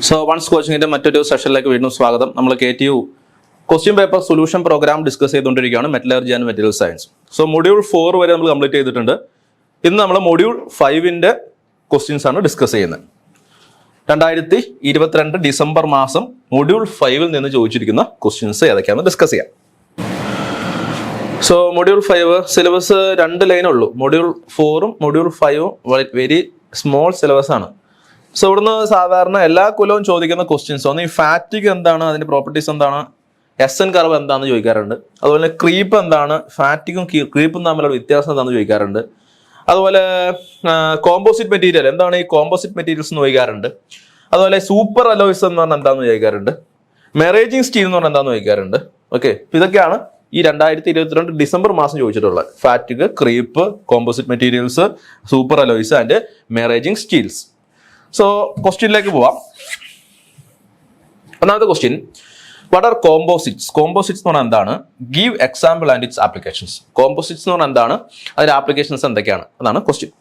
So once കോച്ചിങ്ങിന്റെ മറ്റൊരു സെഷനിലേക്ക് വീണ്ടും സ്വാഗതം. നമ്മൾ KTU question paper solution program discuss ചെയ്തുകൊണ്ടിരിക്കുകയാണ്, metallurgy and material science. So module 4 വരെ നമ്മൾ കംപ്ലീറ്റ് ചെയ്തിട്ടുണ്ട്. ഇന്ന് നമ്മൾ മൊഡ്യൂൾ 5ന്റെ ക്വസ്റ്റ്യൻസ് ആണ് ഡിസ്കസ് ചെയ്യുന്നത്. 2022 ഡിസംബർ മാസം മൊഡ്യൂൾ 5 നിന്ന് ചോദിച്ചിരിക്കുന്ന ക്വസ്റ്റ്യൻസ് ഏതൊക്കെയാണെന്ന് ഡിസ്കസ് ചെയ്യാം. സോ മൊഡ്യൂൾ 5 സിലബസ് 2 ലൈനുള്ളൂ. മൊഡ്യൂൾ 4ഉം മൊഡ്യൂൾ 5ഉം വെരി സ്മോൾ സിലബസ് ആണ്. സോ ഇവിടുന്ന് സാധാരണ എല്ലാ കൊല്ലവും ചോദിക്കുന്ന ക്വസ്റ്റ്യൻസ് ഒന്ന് ഈ ഫാറ്റിക് എന്താണ്, അതിന്റെ പ്രോപ്പർട്ടീസ് എന്താണ്, SN കർവ് എന്താണെന്ന് ചോദിക്കാറുണ്ട്. അതുപോലെ ക്രീപ്പ് എന്താണ്, ഫാറ്റിക്കും ക്രീപ്പും തമ്മിലുള്ള വ്യത്യാസം എന്താണെന്ന് ചോദിക്കാറുണ്ട്. അതുപോലെ കോമ്പോസിറ്റ് മെറ്റീരിയൽ എന്താണ്, ഈ കോമ്പോസിറ്റ് മെറ്റീരിയൽസ് എന്ന് ചോദിക്കാറുണ്ട്. അതുപോലെ സൂപ്പർ അലോയ്സ് എന്ന് പറഞ്ഞാൽ എന്താണെന്ന് ചോദിക്കാറുണ്ട്. മെറേജിങ് സ്റ്റീൽ എന്ന് പറഞ്ഞാൽ എന്താണെന്ന് ചോദിക്കാറുണ്ട്. ഓക്കെ, ഇതൊക്കെയാണ് ഈ 2022 ഡിസംബർ മാസം ചോദിച്ചിട്ടുള്ളത്. Fatigue, creep, composite materials, super alloys and maraging steels. So ക്വസ്റ്റ്യനിലേക്ക് പോവാം. ഒന്നാമത്തെ question, what are composites? Composites എന്ന് പറഞ്ഞാൽ എന്താണ്? Give example and its applications. Composites എന്ന് പറഞ്ഞാൽ എന്താണ്, അതിന്റെ ആപ്ലിക്കേഷൻസ് എന്തൊക്കെയാണ്, അതാണ് ക്വസ്റ്റ്യൻ.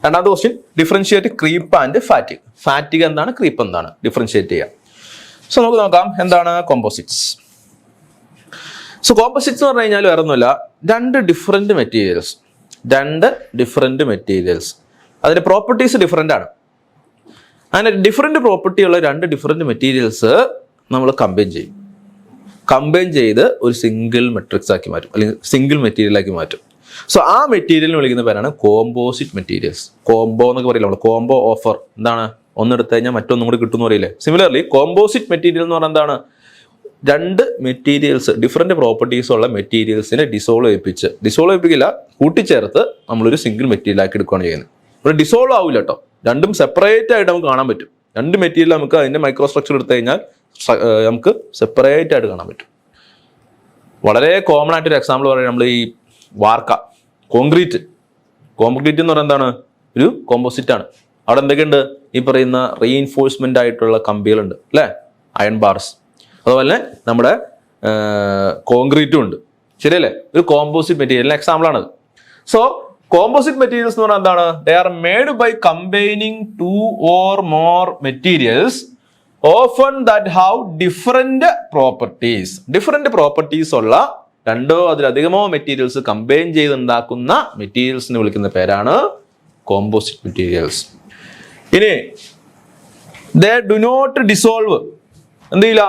രണ്ടാമത്തെ question, differentiate creep and fatigue. Fatigue എന്താണ്, ക്രീപ്പ് എന്താണ്, ഡിഫറൻഷിയേറ്റ് ചെയ്യാം. സോ നമുക്ക് നോക്കാം എന്താണ് കോമ്പോസിറ്റ്സ്. സോ കോമ്പോസിറ്റ്സ് എന്ന് പറഞ്ഞു കഴിഞ്ഞാൽ വേറെ ഒന്നുമില്ല, രണ്ട് ഡിഫറെന്റ് മെറ്റീരിയൽസ്, അതിന്റെ പ്രോപ്പർട്ടീസ് ഡിഫറെന്റ് ആണ്. അങ്ങനെ ഡിഫറെന്റ് പ്രോപ്പർട്ടി ഉള്ള രണ്ട് ഡിഫറെന്റ് മെറ്റീരിയൽസ് നമ്മൾ കമ്പൈൻ ചെയ്ത് ഒരു സിംഗിൾ മെട്രിക്സ് ആക്കി മാറ്റും, അല്ലെങ്കിൽ സിംഗിൾ മെറ്റീരിയൽ ആക്കി മാറ്റും. സോ ആ മെറ്റീരിയലിന് വിളിക്കുന്ന പേരാണ് കോമ്പോസിറ്റ് മെറ്റീരിയൽസ്. കോംബോ എന്നൊക്കെ പറയില്ല നമ്മൾ, കോംബോ ഓഫർ. എന്താണ്, ഒന്നെടുത്തു കഴിഞ്ഞാൽ മറ്റൊന്നും കൂടി കിട്ടും എന്ന് പറയില്ലേ. സിമിലർലി കോമ്പോസിറ്റ് മെറ്റീരിയൽ എന്ന് പറഞ്ഞാൽ എന്താണ്, രണ്ട് മെറ്റീരിയൽസ്, ഡിഫറെന്റ് പ്രോപ്പർട്ടീസ് ഉള്ള മെറ്റീരിയൽസിനെ ഡിസോൾവ് ചെയ്യിപ്പിക്കില്ല, കൂട്ടിച്ചേർത്ത് നമ്മളൊരു സിംഗിൾ മെറ്റീരിയൽ ആക്കി എടുക്കുകയാണ് ചെയ്യുന്നത്. ഇവിടെ ഡിസോൾവ് ആവില്ല കേട്ടോ, രണ്ടും സെപ്പറേറ്റ് ആയിട്ട് നമുക്ക് കാണാൻ പറ്റും. രണ്ട് മെറ്റീരിയൽ നമുക്ക് അതിന്റെ മൈക്രോ സ്ട്രക്ചർ എടുത്തു കഴിഞ്ഞാൽ നമുക്ക് സെപ്പറേറ്റ് ആയിട്ട് കാണാൻ പറ്റും. വളരെ കോമൺ ആയിട്ടൊരു എക്സാമ്പിൾ പറയുന്നത് നമ്മൾ ഈ വാർക്ക, കോൺക്രീറ്റ് എന്ന് പറയുന്നത് എന്താണ്, ഒരു കോമ്പോസിറ്റ് ആണ്. അവിടെ എന്തൊക്കെയുണ്ട്, ഈ പറയുന്ന റീഇൻഫോഴ്സ്മെന്റ് ആയിട്ടുള്ള കമ്പികളുണ്ട് അല്ലേ, അയൺ ബാർസ്. അതുപോലെ നമ്മുടെ കോൺക്രീറ്റും ഉണ്ട്, ശരിയല്ലേ, ഒരു കോമ്പോസിറ്റ് മെറ്റീരിയലിന് എക്സാമ്പിൾ ആണത്. സോ കോമ്പോസിറ്റ് മെറ്റീരിയൽസ് എന്ന് പറഞ്ഞാൽ എന്താണ്, they are made by combining 2 or more materials often that have different properties ഉള്ള രണ്ടോ അതിലധികമോ മെറ്റീരിയൽസ് കമ്പൈൻ ചെയ്തുണ്ടാക്കുന്ന മെറ്റീരിയൽസിനെ വിളിക്കുന്ന പേരാണ് കോമ്പോസിറ്റ് മെറ്റീരിയൽസ്. ഇനി ദേ ഡു നോട്ട് ഡിസോൾവ്, എന്ത് ചെയ്യില്ല,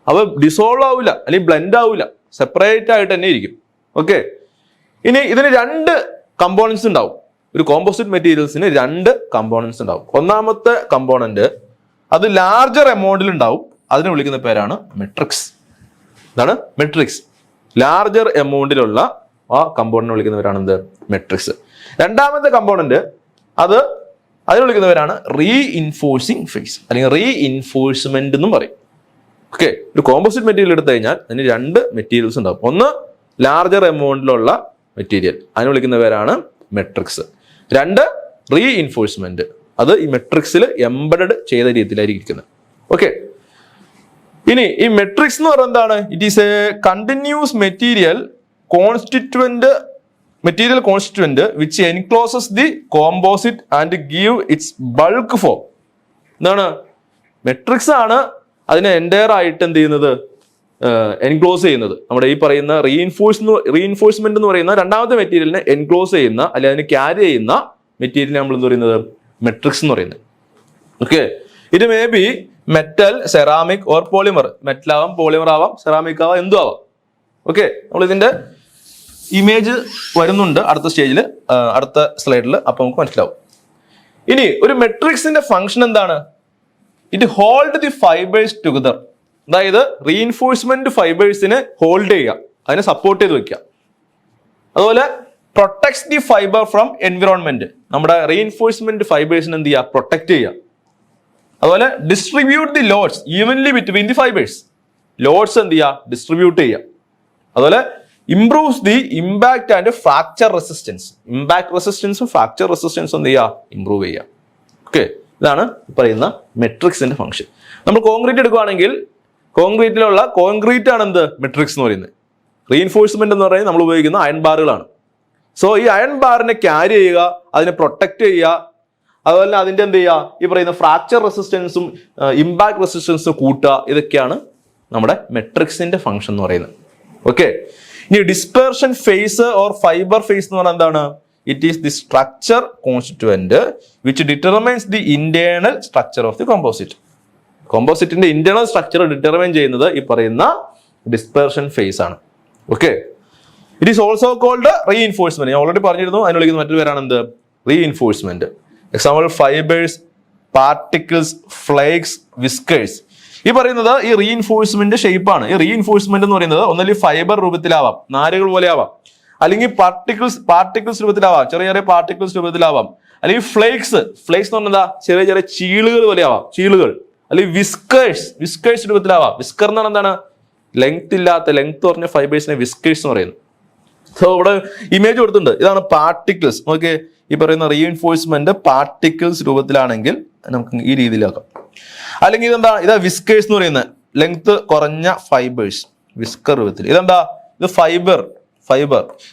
അവ ഡിസോൾവ് ആവില്ല, അല്ലെങ്കിൽ ബ്ലെൻഡ് ആവില്ല, സെപ്പറേറ്റ് ആയിട്ട് തന്നെ ഇരിക്കും. ഓക്കെ, ഇനി ഇതിന് രണ്ട് കമ്പോണൻസ് ഉണ്ടാവും. ഒരു കോമ്പോസിറ്റ് മെറ്റീരിയൽസിന് രണ്ട് കമ്പോണൻസ് ഉണ്ടാവും. ഒന്നാമത്തെ കമ്പോണന്റ് അത് ലാർജർ എമൗണ്ടിൽ ഉണ്ടാവും, അതിനെ വിളിക്കുന്ന പേരാണ് മെട്രിക്സ്. എന്താണ്, മെട്രിക്സ്. ലാർജർ എമൗണ്ടിലുള്ള ആ കമ്പോണന്റ് വിളിക്കുന്ന പേരാണ് എന്ത്, മെട്രിക്സ്. രണ്ടാമത്തെ കമ്പോണന്റ് അതിനെ വിളിക്കുന്ന പേരാണ് റീഇൻഫോഴ്സിങ് ഫേസ്, അല്ലെങ്കിൽ റീഇൻഫോഴ്സ്മെന്റ് എന്നും പറയും. ഓക്കെ, ഒരു കോമ്പോസിറ്റ് മെറ്റീരിയൽ എടുത്തു കഴിഞ്ഞാൽ അതിന് രണ്ട് മെറ്റീരിയൽസ് ഉണ്ടാവും. ഒന്ന് ലാർജർ എമൗണ്ടിലുള്ള മെറ്റീരിയൽ, അതിനെ വിളിക്കുന്ന പേരാണ് മെട്രിക്സ്. രണ്ട് റീഇൻഫോഴ്സ്മെന്റ്, അത് ഈ മെട്രിക്സിൽ എംബഡഡ് ചെയ്ത രീതിയിലായിരിക്കും ഇരിക്കുന്നത്. ഓക്കെ, ഇനി ഈ മെട്രിക്സ് എന്ന് പറയുന്നത് എന്താണ്, it is a continuous material constituent which encloses the composite and give its bulk form. എന്താണ്, മെട്രിക്സ് ആണ് അതിനെ എൻറ്റയർ ആയിട്ട് എന്ത് ചെയ്യുന്നത്, എൻക്ലോസ് ചെയ്യുന്നത്. നമ്മുടെ ഈ പറയുന്ന റീഇൻഫോഴ്സ്മെന്റ് എന്ന് പറയുന്ന രണ്ടാമത്തെ മെറ്റീരിയലിനെ എൻക്ലോസ് ചെയ്യുന്ന, അല്ലെങ്കിൽ അതിനെ ക്യാരി ചെയ്യുന്ന മെറ്റീരിയൽ നമ്മൾ എന്ത് പറയുന്നത്, മെട്രിക്സ് എന്ന് പറയുന്നത്. ഓക്കെ, ഇത് may be metal, ceramic or polymer. Metal ആവാം, പോളിമർ ആവാം, സെറാമിക് ആവാം, എന്തും ആവാം. ഓക്കെ, നമ്മൾ ഇതിന്റെ ഇമേജ് വരുന്നുണ്ട് അടുത്ത സ്റ്റേജിൽ, അടുത്ത സ്ലൈഡിൽ, അപ്പൊ നമുക്ക് മനസ്സിലാവും. ഇനി ഒരു മെട്രിക്സിന്റെ ഫംഗ്ഷൻ എന്താണ്, it hold the fibres together. അതായത് റീഇൻഫോഴ്സ്മെന്റ് ഫൈബേഴ്സിനെ ഹോൾഡ് ചെയ്യുക, അതിനെ സപ്പോർട്ട് ചെയ്ത് വെക്കുക. അതുപോലെ protects the fibre from environment, നമ്മുടെ റീഇൻഫോഴ്സ്മെന്റ് ഫൈബേഴ്സിനെ എന്ത് ചെയ്യുക, പ്രൊട്ടക്ട് ചെയ്യുക. അതുപോലെ distribute the loads evenly between the fibres, loads എന്ത് ചെയ്യുക, ഡിസ്ട്രിബ്യൂട്ട് ചെയ്യുക. അതുപോലെ improves the impact and fracture resistance, fracture resistance എന്ത് ചെയ്യുക, ഇംപ്രൂവ് ചെയ്യുക. ഓക്കെ, ഇതാണ് പറയുന്ന മെട്രിക്സിന്റെ ഫംഗ്ഷൻ. നമ്മൾ കോൺക്രീറ്റ് എടുക്കുകയാണെങ്കിൽ കോൺക്രീറ്റ് ആണ് എന്ത്, മെട്രിക്സ് എന്ന് പറയുന്നത്. റീഇൻഫോഴ്സ്മെന്റ് എന്ന് പറയുന്നത് നമ്മൾ ഉപയോഗിക്കുന്ന അയൺ ബാറുകളാണ്. സോ ഈ അയൺ ബാറിനെ ക്യാരി ചെയ്യുക, അതിനെ പ്രൊട്ടക്ട് ചെയ്യുക, അതുപോലെ തന്നെ അതിന്റെ എന്ത് ചെയ്യുക, ഈ പറയുന്ന ഫ്രാക്ചർ റെസിസ്റ്റൻസും ഇമ്പാക്ട് റെസിസ്റ്റൻസും കൂട്ടുക. ഇതൊക്കെയാണ് നമ്മുടെ മെട്രിക്സിന്റെ ഫംഗ്ഷൻ എന്ന് പറയുന്നത്. ഓക്കെ, ഇനി dispersion phase or fibre phase എന്ന് പറഞ്ഞാൽ എന്താണ്? It is the structure constituent which determines the internal structure of the composite. കോമ്പോസിറ്റിന്റെ ഇന്റേണൽ സ്ട്രക്ചർ ഡിറ്റർമൈൻ ചെയ്യുന്നത് ഈ പറയുന്ന ഡിസ്പെർഷൻ ഫേസ് ആണ്. Okay, it is also called reinforcement. ഞാൻ ഓൾറെഡി പറഞ്ഞിരുന്നു, അതിന് വിളിക്കുന്ന മറ്റൊരു പേരാണ് എന്ത്? Reinforcement. Example fibres, particles, flakes, whiskers. ഈ പറയുന്നത് ഈ റീഇൻഫോഴ്സ്മെന്റ് ഷേപ്പാണ്. ഈ റീഇൻഫോഴ്സ്മെന്റ് എന്ന് പറയുന്നത് ഒന്നല്ലെങ്കിൽ ഫൈബർ രൂപത്തിലാവാം, നാരുകൾ പോലെ ആവാം, അല്ലെങ്കിൽ പാർട്ടിക്കിൾസ് രൂപത്തിലാവാം, ചെറിയ ചെറിയ പാർട്ടിക്കിൾസ് രൂപത്തിലാവാം, അല്ലെങ്കിൽ ഫ്ലേക്സ് എന്ന് പറഞ്ഞാൽ ചെറിയ ചെറിയ ചീളുകൾ പോലെ ആവാം, ചീളുകൾ, അല്ലെങ്കിൽ വിസ്കേഴ്സ് രൂപത്തിലാവാം. വിസ്കർ എന്ന് പറഞ്ഞാൽ എന്താണ്? ലെങ്ത് പറഞ്ഞ ഫൈബേഴ്സിനെ വിസ്കേഴ്സ് എന്ന് പറയുന്നു. സോ ഇവിടെ ഇമേജ് കൊടുത്തിട്ടുണ്ട്, ഇതാണ് പാർട്ടിക്കിൾസ്. ഓക്കെ, ഈ പറയുന്ന റീഇൻഫോഴ്സ്മെന്റ് പാർട്ടിക്കിൾസ് രൂപത്തിലാണെങ്കിൽ നമുക്ക് ഈ രീതിയിലാക്കാം. അല്ലെങ്കിൽ ഇതാ വിസ്കേഴ്സ് എന്ന് പറയുന്നത് ലെങ്ത് കുറഞ്ഞ ഫൈബേഴ്സ്, വിസ്കർ രൂപത്തിൽ. ഇതെന്താ? ഇത് ഫൈബർ.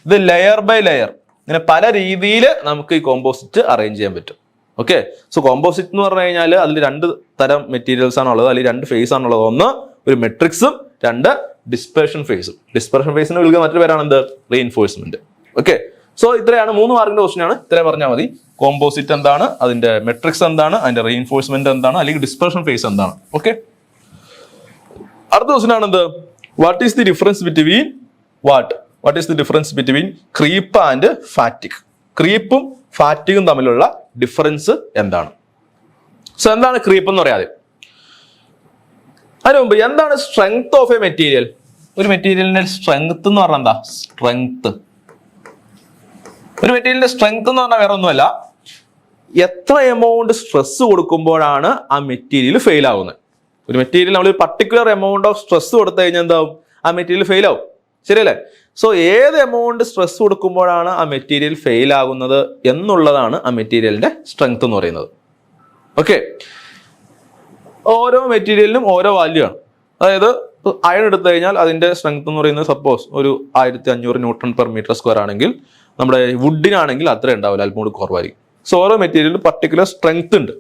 ഇത് ലെയർ ബൈ ലെയർ. ഇങ്ങനെ പല രീതിയിൽ നമുക്ക് ഈ കോമ്പോസിറ്റ് അറേഞ്ച് ചെയ്യാൻ പറ്റും. ഓക്കെ, സോ കോമ്പോസിറ്റ് എന്ന് പറഞ്ഞു കഴിഞ്ഞാൽ അതിൽ 2 തരം മെറ്റീരിയൽസ് ആണുള്ളത്, അല്ലെങ്കിൽ 2 ഫേസ് ആണുള്ളത്. ഒന്ന് ഒരു മെട്രിക്സും, 2 ഡിസ്പെർഷൻ ഫേസും. ഡിസ്പെർഷൻ ഫേസിന് വിളിക്കുന്ന മറ്റൊരു പേരാണ് എന്ത്? റീഇൻഫോഴ്സ്മെന്റ്. ഓക്കെ, സോ ഇത്രയാണ് 3 മാർക്കിന്റെ ക്വസ്റ്റ്യൻ ആണ്. ഇത്രയും പറഞ്ഞാൽ മതി. കോമ്പോസിറ്റ് എന്താണ്, അതിന്റെ മെട്രിക്സ് എന്താണ്, അതിന്റെ റീഇൻഫോഴ്സ്മെന്റ് എന്താണ്, അല്ലെങ്കിൽ ഡിസ്പെർഷൻ ഫേസ് എന്താണ്. ഓക്കെ, അടുത്ത ക്വസ്റ്റ്യൻ ആണ് എന്ത്? What is the difference between creep and fatigue? ക്രീപ്പും ഫാറ്റിക്കും തമ്മിലുള്ള ഡിഫറൻസ് എന്താണ്? സോ എന്താണ് ക്രീപ്പ് എന്ന് പറയാതെ, അതിനു മുമ്പ് എന്താണ് സ്ട്രെങ്ത് ഓഫ് എ മെറ്റീരിയൽ? ഒരു മെറ്റീരിയലിന്റെ സ്ട്രെങ്ത് എന്ന് പറഞ്ഞാൽ എന്താ? ഒരു മെറ്റീരിയലിന്റെ സ്ട്രെങ്ത് എന്ന് പറഞ്ഞാൽ വേറെ ഒന്നുമല്ല, എത്ര എമൗണ്ട് സ്ട്രെസ് കൊടുക്കുമ്പോഴാണ് ആ മെറ്റീരിയൽ ഫെയിൽ ആവുന്നത്. ഒരു മെറ്റീരിയൽ നമ്മൾ പർട്ടിക്കുലർ എമൗണ്ട് ഓഫ് സ്ട്രെസ് കൊടുത്തു കഴിഞ്ഞാൽ എന്താവും? ആ മെറ്റീരിയൽ ഫെയിൽ ആവും. ശരിയല്ലേ? സോ ഏത് എമൗണ്ട് സ്ട്രെസ് കൊടുക്കുമ്പോഴാണ് ആ മെറ്റീരിയൽ ഫെയിൽ ആകുന്നത് എന്നുള്ളതാണ് ആ മെറ്റീരിയലിന്റെ സ്ട്രെങ്ത് എന്ന് പറയുന്നത്. ഓക്കെ, ഓരോ മെറ്റീരിയലിനും ഓരോ വാല്യൂ ആണ്. അതായത് അയൺ എടുത്തു കഴിഞ്ഞാൽ അതിന്റെ സ്ട്രെങ്ത് എന്ന് പറയുന്നത് സപ്പോസ് ഒരു 1500 ന്യൂട്ടൺ പെർ മീറ്റർ സ്ക്വയർ ആണെങ്കിൽ, നമ്മുടെ വുഡിനാണെങ്കിൽ അത്ര ഉണ്ടാവില്ല, അല്പം കൂടി കുറവായിരിക്കും. സോ ഓരോ മെറ്റീരിയലിനും പർട്ടിക്കുലർ സ്ട്രെങ്ത് ഉണ്ട്.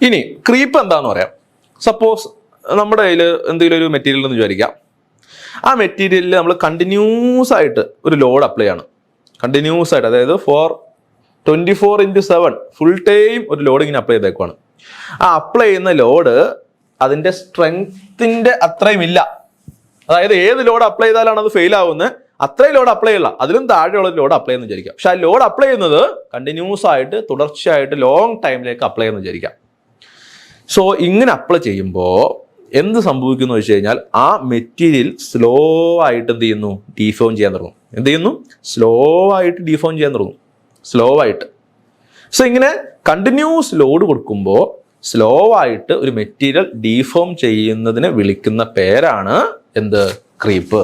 ഇനി ക്രീപ്പ് എന്താന്ന് പറയാം. സപ്പോസ് നമ്മുടെ കയ്യിൽ എന്തെങ്കിലും ഒരു മെറ്റീരിയൽ എന്ന് വിചാരിക്കാം. ആ മെറ്റീരിയലിൽ നമ്മൾ കണ്ടിന്യൂസ് ആയിട്ട് ഒരു ലോഡ് അപ്ലൈ ആണ്. കണ്ടിന്യൂസ് ആയിട്ട്, അതായത് 24/7 ഫുൾ ടൈം ഒരു ലോഡ് ഇങ്ങനെ അപ്ലൈ ചെയ്തേക്കുവാണ്. ആ അപ്ലൈ ചെയ്യുന്ന ലോഡ് അതിന്റെ സ്ട്രെങ്ത്തിന്റെ അത്രയും ഇല്ല. അതായത് ഏത് ലോഡ് അപ്ലൈ ചെയ്താലാണ് അത് ഫെയിൽ ആവുന്നത്, അത്രയും ലോഡ് അപ്ലൈ ചെയ്യില്ല, അതിലും താഴെയുള്ള ലോഡ് അപ്ലൈ എന്ന് വിചാരിക്കാം. പക്ഷെ ആ ലോഡ് അപ്ലൈ ചെയ്യുന്നത് കണ്ടിന്യൂസ് ആയിട്ട് തുടർച്ചയായിട്ട് ലോങ് ടൈമിലേക്ക് അപ്ലൈ എന്ന് വിചാരിക്കാം. സോ ഇങ്ങനെ അപ്ലൈ ചെയ്യുമ്പോൾ എന്ത് സംഭവിക്കുന്നു വെച്ച് കഴിഞ്ഞാൽ ആ മെറ്റീരിയൽ സ്ലോ ആയിട്ട് എന്ത് ചെയ്യുന്നു? ഡീഫോം ചെയ്യാൻ തുടങ്ങും. എന്ത് ചെയ്യുന്നു? സ്ലോ ആയിട്ട് ഡീഫോം ചെയ്യാൻ തുടങ്ങും. സ്ലോ ആയിട്ട്. സോ ഇങ്ങനെ കണ്ടിന്യൂസ് ലോഡ് കൊടുക്കുമ്പോൾ സ്ലോ ആയിട്ട് ഒരു മെറ്റീരിയൽ ഡീഫോം ചെയ്യുന്നതിനെ വിളിക്കുന്ന പേരാണ് എന്ത്? ക്രീപ്പ്.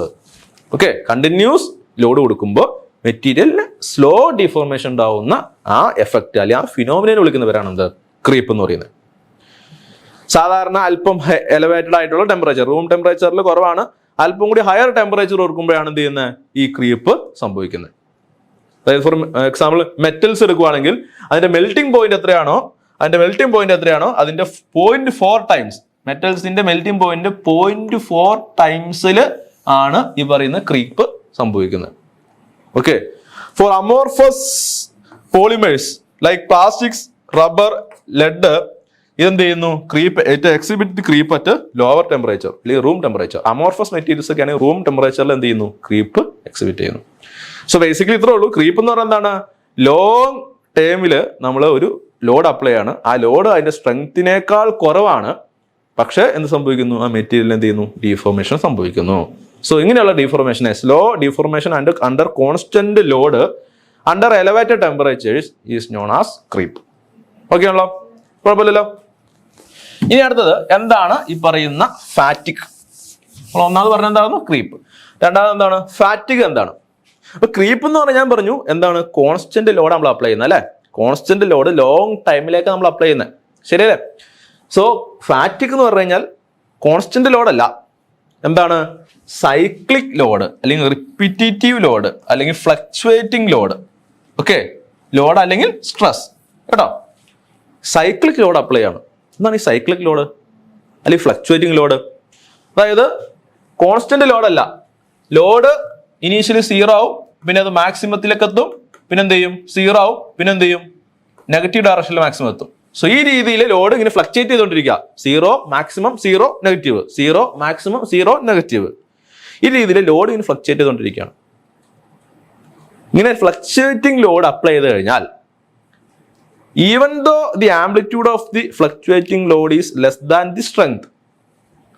ഓക്കെ, കണ്ടിന്യൂസ് ലോഡ് കൊടുക്കുമ്പോൾ മെറ്റീരിയലിന് സ്ലോ ഡിഫോർമേഷൻ ഉണ്ടാവുന്ന ആ എഫക്റ്റ് അല്ലെങ്കിൽ ആ ഫിനോമിനെ വിളിക്കുന്ന പേരാണ് എന്ത്? ക്രീപ്പ് എന്ന് പറയുന്നത്. സാധാരണ അല്പം എലവേറ്റഡ് ആയിട്ടുള്ള ടെമ്പറേച്ചർ, റൂം ടെമ്പറേച്ചറിൽ കുറവാണ്, അല്പം കൂടി ഹയർ ടെമ്പറേച്ചർ കൊടുക്കുമ്പോഴാണ് എന്ത് ചെയ്യുന്നത്? ഈ ക്രീപ്പ് സംഭവിക്കുന്നത്. അതായത് ഫോർ എക്സാമ്പിൾ മെറ്റൽസ് എടുക്കുവാണെങ്കിൽ അതിന്റെ മെൽറ്റിംഗ് പോയിന്റ് എത്രയാണോ അതിന്റെ 0.4 ടൈംസ്, മെറ്റൽസിന്റെ മെൽറ്റിംഗ് പോയിന്റ് 0.4 ടൈംസിൽ ആണ് ഈ പറയുന്ന ക്രീപ്പ് സംഭവിക്കുന്നത്. Okay, for amorphous polymers like plastics, rubber, lead, ഇതെന്ത് ചെയ്യുന്നു? Creep exhibit creep at lower temperature അല്ലെങ്കിൽ റൂം ടെമ്പറേച്ചർ. അമോർഫസ് മെറ്റീരിയൽസ് ഒക്കെ ആണെങ്കിൽ റൂം ടെമ്പറേച്ചറിൽ എന്ത് ചെയ്യുന്നു? ക്രീപ്പ് എക്സിബിറ്റ് ചെയ്യുന്നു. സോ ബേസിക്കലി ഇത്രേ ഉള്ളൂ. ക്രീപ്പ് എന്ന് പറയുന്നത് എന്താണ്? ലോങ് ടേമില് നമ്മൾ ഒരു ലോഡ് അപ്ലൈ ആണ്, ആ ലോഡ് അതിന്റെ സ്ട്രെങ്ത്തിനേക്കാൾ കുറവാണ്, പക്ഷെ എന്ത് സംഭവിക്കുന്നു? ആ മെറ്റീരിയൽ എന്ത് ചെയ്യുന്നു? ഡീഫോർമേഷൻ സംഭവിക്കുന്നു. സോ ഇങ്ങനെയുള്ള ഡീഫോർമേഷനെ slow deformation under constant load under elevated temperatures is known as creep. Okay ആണല്ലോ? കുഴപ്പമില്ലല്ലോ. ഇനി അടുത്തത് എന്താണ് ഈ പറയുന്ന ഫാറ്റിക്? ഒന്നാമത് പറഞ്ഞ എന്താണെന്ന്? ക്രീപ്പ്. രണ്ടാമത് എന്താണ്? ഫാറ്റിക് എന്താണ്? അപ്പൊ ക്രീപ്പ് എന്ന് പറഞ്ഞാൽ ഞാൻ പറഞ്ഞു എന്താണ്? കോൺസ്റ്റന്റ് ലോഡ് നമ്മൾ അപ്ലൈ ചെയ്യുന്നത് അല്ലെ? കോൺസ്റ്റന്റ് ലോഡ് ലോങ് ടൈമിലേക്ക് നമ്മൾ അപ്ലൈ ചെയ്യുന്നത്, ശരിയല്ലേ? സോ ഫാറ്റിക് എന്ന് പറഞ്ഞു കഴിഞ്ഞാൽ കോൺസ്റ്റന്റ് ലോഡ് അല്ല, എന്താണ്? സൈക്ലിക് ലോഡ് അല്ലെങ്കിൽ റിപ്പീറ്റേറ്റീവ് ലോഡ് അല്ലെങ്കിൽ ഫ്ലക്ച്വേറ്റിംഗ് ലോഡ്. ഓക്കെ, ലോഡ് അല്ലെങ്കിൽ സ്ട്രെസ് കേട്ടോ. സൈക്ലിക് ലോഡ് അപ്ലൈ ആണ്. എന്താണ് ഈ സൈക്ലിക് ലോഡ് അല്ലെങ്കിൽ ഫ്ലക്ച്വേറ്റിംഗ് ലോഡ്? അതായത് കോൺസ്റ്റന്റ് ലോഡല്ല, ലോഡ് ഇനീഷ്യലി 0 ആവും, പിന്നെ അത് മാക്സിമത്തിലേക്ക് എത്തും, പിന്നെ എന്ത് ചെയ്യും 0 ആവും, പിന്നെ എന്ത് ചെയ്യും നെഗറ്റീവ് ഡയറക്ഷനിൽ മാക്സിമം എത്തും. സോ ഈ രീതിയിൽ ലോഡ് ഇങ്ങനെ ഫ്ലക്ച്വേറ്റ് ചെയ്തുകൊണ്ടിരിക്കുക. 0 മാക്സിമം 0 നെഗറ്റീവ്, 0 മാക്സിമം 0 നെഗറ്റീവ്. ഈ രീതിയിൽ ലോഡ് ഇങ്ങനെ ഫ്ലക്ച്വേറ്റ് ചെയ്തുകൊണ്ടിരിക്കുകയാണ്. ഇങ്ങനെ ഫ്ലക്ച്വേറ്റിംഗ് ലോഡ് അപ്ലൈ ചെയ്ത് കഴിഞ്ഞാൽ even though the amplitude of the fluctuating load is less than the strength.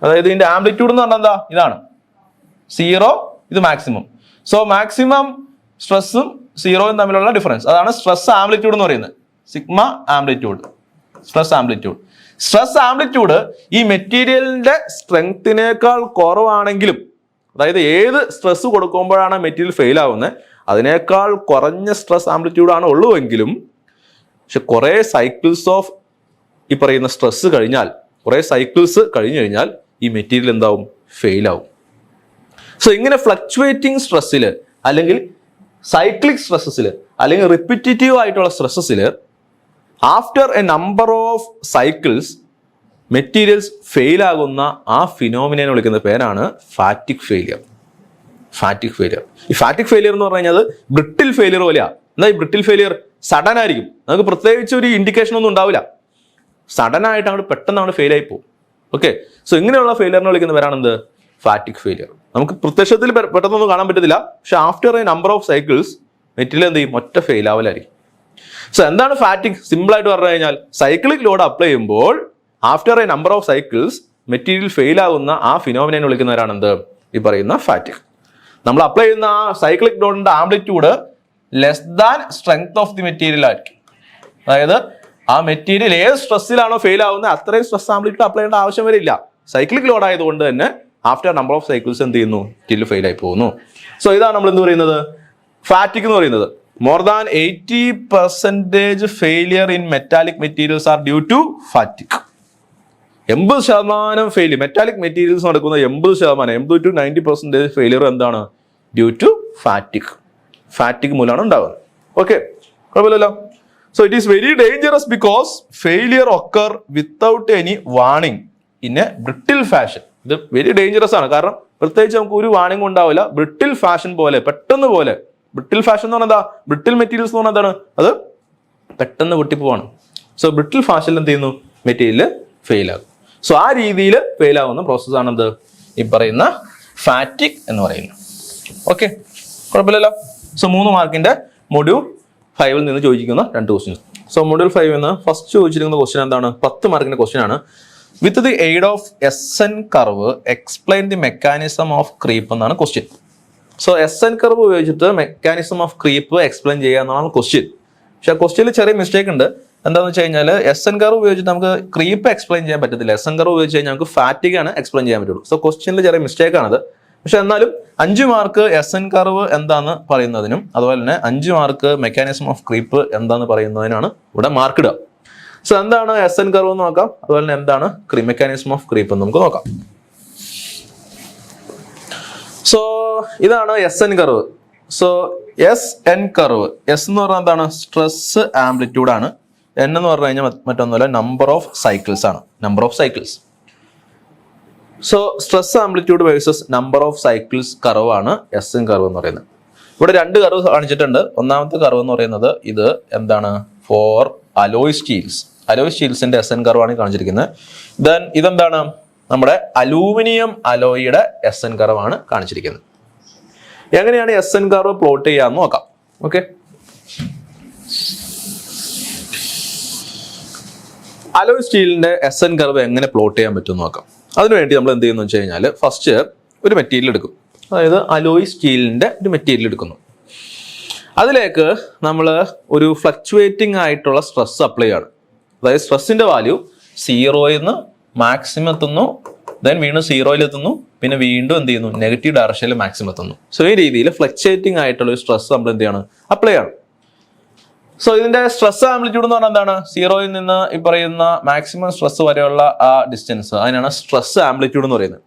അതായത് ഇതിന്റെ ആംപ്ലിറ്റ്യൂഡ് എന്ന് പറഞ്ഞാൽ എന്താ, ഇതാണ് 0, ഇത് മാക്സിമം. സോ മാക്സിമം സ്ട്രെസ്സും 0യും തമ്മിലുള്ള ഡിഫറൻസ്, അതാണ് സ്ട്രെസ് ആംപ്ലിറ്റ്യൂഡ് എന്ന് പറയുന്നത്. Sigma amplitude, stress amplitude. Stress amplitude ഈ മെറ്റീരിയലിന്റെ സ്ട്രെങ്ത്തിനേക്കാൾ കുറവാണെങ്കിലും, അതായത് ഏത് സ്ട്രെസ് കൊടുക്കുമ്പോഴാണ് മെറ്റീരിയൽ ഫെയിൽ ആവുന്നത് അതിനേക്കാൾ കുറഞ്ഞ സ്ട്രെസ് ആംപ്ലിറ്റ്യൂഡ് ആണ് ഉള്ളുവെങ്കിലും, പക്ഷെ കുറെ സൈക്കിൾസ് ഓഫ് ഈ പറയുന്ന സ്ട്രെസ് കഴിഞ്ഞാൽ, കുറെ സൈക്കിൾസ് കഴിഞ്ഞു കഴിഞ്ഞാൽ ഈ മെറ്റീരിയൽ എന്താവും, ഫെയിൽ ആവും. സോ ഇങ്ങനെ ഫ്ലക്ച്വേറ്റിംഗ് സ്ട്രെസ്സിൽ അല്ലെങ്കിൽ സൈക്ലിക് സ്ട്രെസ്സസിൽ അല്ലെങ്കിൽ റിപ്പിറ്റേറ്റീവ് ആയിട്ടുള്ള സ്ട്രെസ്സസിൽ after a number of cycles materials fail ആകുന്ന ആ ഫിനോമിനയെ വിളിക്കുന്ന പേരാണ് ഫാറ്റിക് ഫെയിലിയർ. ഫാറ്റിക് ഫെയിലിയർ. ഈ ഫാറ്റിക് ഫെയിലിയർ എന്ന് പറഞ്ഞു കഴിഞ്ഞാൽ ബ്രിട്ടിൽ ഫെയിലിയർ പോലെയാണ്. എന്താ ഈ ബ്രിട്ടിൽ ഫെയിലിയർ? സഡൻ ആയിരിക്കും, നമുക്ക് പ്രത്യേകിച്ച് ഒരു ഇൻഡിക്കേഷൻ ഒന്നും ഉണ്ടാവില്ല. സഡൻ ആയിട്ട് അങ്ങോട്ട് പെട്ടെന്ന് അങ്ങോട്ട് ഫെയിൽ ആയി പോകും. ഓക്കെ, സോ ഇങ്ങനെയുള്ള ഫെയിലിയറിനെ വിളിക്കുന്ന പേരാണ് എന്ത്, ഫാറ്റിക് ഫെയിലിയർ. നമുക്ക് പ്രത്യക്ഷത്തിൽ പെട്ടെന്നൊന്നും കാണാൻ പറ്റത്തില്ല, പക്ഷെ after a number of cycles material എന്ത് ചെയ്യും, ഒറ്റ ഫെയിൽ ആവലായിരിക്കും. സോ എന്താണ് ഫാറ്റിക്? സിമ്പിൾ ആയിട്ട് പറഞ്ഞു കഴിഞ്ഞാൽ സൈക്ലിക് ലോഡ് അപ്ലൈ ചെയ്യുമ്പോൾ after a number of cycles material fail ആകുന്ന ആ ഫിനോമിനയെ വിളിക്കുന്നവരാണ് എന്ത്, ഈ പറയുന്ന ഫാറ്റിക്. നമ്മൾ അപ്ലൈ ചെയ്യുന്ന ആ സൈക്ലിക് ലോഡിന്റെ amplitude less than strength of the material ആയിരിക്കും. അതായത് ആ മെറ്റീരിയൽ ഏത് സ്ട്രെസ്സിലാണോ ഫെയിൽ ആവുന്നത് അത്രയും സ്ട്രെസ് ആംപ്ലിറ്റ്യൂഡ് അപ്ലൈ ചെയ്യേണ്ട ആവശ്യം വരില്ല. സൈക്ലിക് ലോഡ് ആയതുകൊണ്ട് തന്നെ ആഫ്റ്റർ നമ്പർ ഓഫ് സൈക്കിൾസ് എന്ത് ചെയ്യുന്നു, മെറ്റീരിയൽ ഫെയിൽ ആയി പോകുന്നു. സോ ഇതാണ് നമ്മൾ എന്ത് പറയുന്നത്, ഫാറ്റിക് എന്ന് പറയുന്നത്. More than 80% failure in metallic materials are due to fatigue. 80% failure metallic materials നടക്കുന്ന 80% to 90% ഫെയിലിയർ എന്താണ്, ഡ്യൂ ടു ഫാറ്റിക്. ഫാറ്റിക് മൂലമാണ് ഉണ്ടാവുന്നത്. ഓക്കെ, കുഴപ്പമില്ലല്ലോ. So it is very dangerous because failure occur without any warning in a brittle fashion. ഇത് very dangerous ആണ്, കാരണം പ്രത്യേകിച്ച് നമുക്ക് ഒരു വാർണിംഗ് ഉണ്ടാവില്ല. ബ്രിട്ടിൽ ഫാഷൻ പോലെ, പെട്ടെന്ന് പോലെ. ബ്രിട്ടിൽ ഫാഷൻ എന്ന് പറഞ്ഞാൽ എന്താ, ബ്രിട്ടിൽ മെറ്റീരിയൽസ് എന്ന് പറഞ്ഞാൽ എന്താണ്, അത് പെട്ടെന്ന് പൊട്ടിപ്പോവാണ്. സോ ബ്രിട്ടിൽ ഫാഷനിൽ എന്ത് ചെയ്യുന്നു, മെറ്റീരിയൽ ഫെയിൽ ആകും. സോ ആ രീതിയിൽ ഫെയിൽ ആകുന്ന പ്രോസസ്സാണ് എന്ത്, ഈ പറയുന്ന ഫാറ്റിക് എന്ന് പറയുന്നത്. ഓക്കെ, കുഴപ്പമില്ലല്ലോ. സോ 3 മാർക്കിന്റെ മൊഡ്യൂൾ 5 നിന്ന് ചോദിക്കുന്ന 2 ക്വസ്റ്റ്യൻസ്. സോ മൊഡ്യൂൾ 5 എന്ന് ഫസ്റ്റ് ചോദിച്ചിരിക്കുന്ന ക്വസ്റ്റ്യൻ എന്താണ്, 10 മാർക്കിന്റെ ക്വസ്റ്റ്യൻ ആണ്. With the aid of SN curve explain the mechanism of creep എന്നാണ് ക്വസ്റ്റ്യൻ. സോ SN കർവ് ഉപയോഗിച്ചിട്ട് മെക്കാനിസം ഓഫ് ക്രീപ്പ് എക്സ്പ്ലെയിൻ ചെയ്യുക എന്നാണ് ക്വസ്റ്റ്യൻ. പക്ഷെ ആ ക്വസ്റ്റ്യനിൽ ചെറിയ മിസ്റ്റേക്ക് ഉണ്ട്. എന്താണെന്ന് വെച്ച് കഴിഞ്ഞാൽ SN കർവ് ഉപയോഗിച്ചിട്ട് നമുക്ക് ക്രീപ്പ് എക്സ്പ്ലെയിൻ ചെയ്യാൻ പറ്റത്തില്ല. SN കർവ് ഉപയോഗിച്ച് കഴിഞ്ഞാൽ നമുക്ക് ഫാറ്റിക് ആണ് എക്സ്പ്ലെയിൻ ചെയ്യാൻ പറ്റുള്ളൂ. സോ ക്വസ്റ്റ്യനിൽ ചെറിയ മിസ്റ്റേക്ക് ആണത്. പക്ഷെ എന്നാലും 5 മാർക്ക് SN കർവ് എന്താന്ന് പറയുന്നതിനും അതുപോലെ തന്നെ 5 മാർക്ക് മെക്കാനിസം ഓഫ് ക്രീപ്പ് എന്താന്ന് പറയുന്നതിനാണ് ഇവിടെ മാർക്ക് ഇടുക. സോ എന്താണ് SN കർവ് എന്ന് നോക്കാം, അതുപോലെ തന്നെ എന്താണ് മെക്കാനിസം ഓഫ് ക്രീപ്പ് എന്ന് നമുക്ക് നോക്കാം. സോ ഇതാണ് SN curve. So SN curve, S എന്ന് പറഞ്ഞാൽ എന്താണ്, സ്ട്രെസ് ആംപ്ലിറ്റ്യൂഡ് ആണ്. N എന്ന് പറഞ്ഞു കഴിഞ്ഞാൽ മറ്റൊന്നുമല്ല, നമ്പർ ഓഫ് സൈക്കിൾസ് ആണ്, number of cycles. So stress amplitude versus number of cycles കർവാണ് SN കർവ് എന്ന് പറയുന്നത്. ഇവിടെ 2 കർവ് കാണിച്ചിട്ടുണ്ട്. ഒന്നാമത്തെ കർവ് എന്ന് പറയുന്നത് ഇത് എന്താണ്, ഫോർ അലോയ് സ്റ്റീൽസ്. അലോയ് സ്റ്റീൽസിന്റെ SN കർവാണ് കാണിച്ചിരിക്കുന്നത്. ദെൻ ഇതെന്താണ്, നമ്മുടെ അലൂമിനിയം അലോയിയുടെ SN കർവാണ് കാണിച്ചിരിക്കുന്നത്. എങ്ങനെയാണ് SN കർവ് പ്ലോട്ട് ചെയ്യാന്ന് നോക്കാം. ഓക്കെ, അലോയ് സ്റ്റീലിന്റെ SN കർവ് എങ്ങനെ പ്ലോട്ട് ചെയ്യാൻ പറ്റും നോക്കാം. അതിനുവേണ്ടി നമ്മൾ എന്ത് ചെയ്യുന്നു വെച്ച് കഴിഞ്ഞാൽ ഫസ്റ്റ് ഒരു മെറ്റീരിയൽ എടുക്കും. അതായത് അലോയ് സ്റ്റീലിന്റെ ഒരു മെറ്റീരിയൽ എടുക്കുന്നു. അതിലേക്ക് നമ്മൾ ഒരു ഫ്ലക്ച്വേറ്റിംഗ് ആയിട്ടുള്ള സ്ട്രെസ് അപ്ലൈ ആണ്. അതായത് സ്ട്രെസ്സിന്റെ വാല്യൂ 0 മാക്സിമം എത്തുന്നു, ദെൻ വീണ്ടും 0 എത്തുന്നു, പിന്നെ വീണ്ടും എന്ത് ചെയ്യുന്നു, നെഗറ്റീവ് ഡയറക്ഷനിൽ മാക്സിമം എത്തുന്നു. സോ ഈ രീതിയിൽ ഫ്ലക്ച്വേറ്റിംഗ് ആയിട്ടുള്ള ഒരു സ്ട്രെസ് നമ്മൾ എന്ത് ചെയ്യാണ്, അപ്ലൈ ആണ്. സോ ഇതിന്റെ സ്ട്രെസ് ആംപ്ലിറ്റ്യൂഡ് എന്ന് പറഞ്ഞാൽ എന്താണ്, 0 നിന്ന് ഈ പറയുന്ന മാക്സിമം സ്ട്രെസ് വരെയുള്ള ആ ഡിസ്റ്റൻസ്, അതിനാണ് സ്ട്രെസ് ആംപ്ലിറ്റ്യൂഡ് എന്ന് പറയുന്നത്.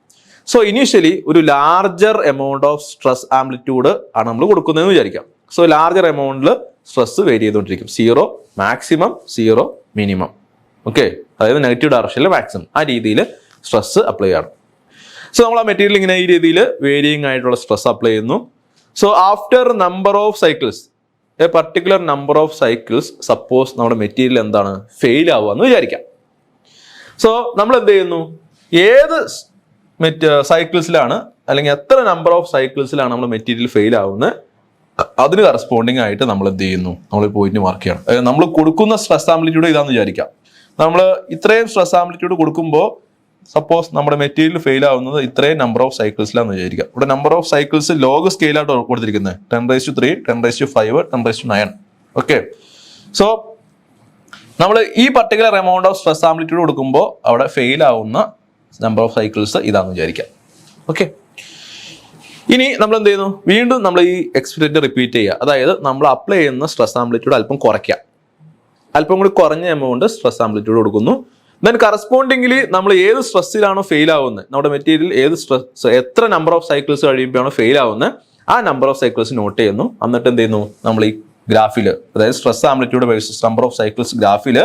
സോ ഇനീഷ്യലി ഒരു larger amount of stress amplitude ആണ് നമ്മൾ കൊടുക്കുന്നതെന്ന് വിചാരിക്കാം. സോ ലാർജർ എമൗണ്ടിൽ സ്ട്രെസ് വേരി ചെയ്തുകൊണ്ടിരിക്കും. 0 മാക്സിമം, 0 മിനിമം. ഓക്കെ, അതായത് നെഗറ്റീവ് ഡയറക്ഷനിൽ മാക്സിമം, ആ രീതിയിൽ സ്ട്രെസ് അപ്ലൈ ചെയ്യണം. സോ നമ്മൾ ആ മെറ്റീരിയൽ ഇങ്ങനെ ഈ രീതിയിൽ വേരിയിങ് ആയിട്ടുള്ള സ്ട്രെസ് അപ്ലൈ ചെയ്യുന്നു. So after number of cycles, A particular number of cycles, suppose നമ്മുടെ മെറ്റീരിയൽ എന്താണ് ഫെയിൽ ആവുക എന്ന് വിചാരിക്കാം. സോ നമ്മൾ എന്ത് ചെയ്യുന്നു, ഏത് സൈക്കിൾസിലാണ് അല്ലെങ്കിൽ എത്ര നമ്പർ ഓഫ് സൈക്കിൾസിലാണ് നമ്മൾ മെറ്റീരിയൽ ഫെയിൽ ആവുന്നത്, അതിന് കറസ്പോണ്ടിങ് ആയിട്ട് നമ്മൾ എന്ത് ചെയ്യുന്നു, നമ്മൾ പോയിന്റ് മാർക്ക് ചെയ്യണം. അതായത് നമ്മൾ കൊടുക്കുന്ന സ്ട്രെസ് ആംപ്ലിറ്റ്യൂഡ് ഇതാണെന്ന് വിചാരിക്കാം. നമ്മൾ ഇത്രയും സ്ട്രെസ് ആംപ്ലിറ്റ്യൂഡ് കൊടുക്കുമ്പോൾ സപ്പോസ് നമ്മുടെ മെറ്റീരിയൽ ഫെയിൽ ആവുന്നത് ഇത്രയും നമ്പർ ഓഫ് സൈക്കിൾസിലാണെന്ന് വിചാരിക്കാം. ഇവിടെ നമ്പർ ഓഫ് സൈക്കിൾസ് ലോഗ് സ്കെയിലായിട്ട് കൊടുത്തിരിക്കുന്നത് 10⁻3, 10⁻5, 10⁻9. ഓക്കെ, സോ നമ്മൾ ഈ particular amount of stress amplitude കൊടുക്കുമ്പോൾ അവിടെ ഫെയിൽ ആവുന്ന നമ്പർ ഓഫ് സൈക്കിൾസ് ഇതാണെന്ന് വിചാരിക്കാം. ഓക്കെ, ഇനി നമ്മൾ എന്ത് ചെയ്യുന്നു, വീണ്ടും നമ്മൾ ഈ എക്സ്പെരിമെന്റ് റിപ്പീറ്റ് ചെയ്യുക. അതായത് നമ്മൾ അപ്ലൈ ചെയ്യുന്ന സ്ട്രെസ് ആംപ്ലിറ്റ്യൂഡ് അല്പം കുറയ്ക്കുക, അല്പം കൂടി കുറഞ്ഞ എമൗണ്ട് സ്ട്രെസ് ആംപ്ലിറ്റ്യൂഡ് കൊടുക്കുന്നു. ദെൻ കറസ്പോണ്ടിംഗ്ലി നമ്മൾ ഏത് സ്ട്രെസ്സിലാണോ ഫെയിൽ ആവുന്നത്, നമ്മുടെ മെറ്റീരിയൽ ഏത് സ്ട്രെസ്, എത്ര നമ്പർ ഓഫ് സൈക്കിൾസ് കഴിയുമ്പോഴാണ് ഫെയിൽ ആവുന്നത്, ആ നമ്പർ ഓഫ് സൈക്കിൾസ് നോട്ട് ചെയ്യുന്നു. എന്നിട്ട് എന്ത് ചെയ്യുന്നു, നമ്മൾ ഈ ഗ്രാഫിൽ, അതായത് stress amplitude versus number of cycles ഗ്രാഫിൽ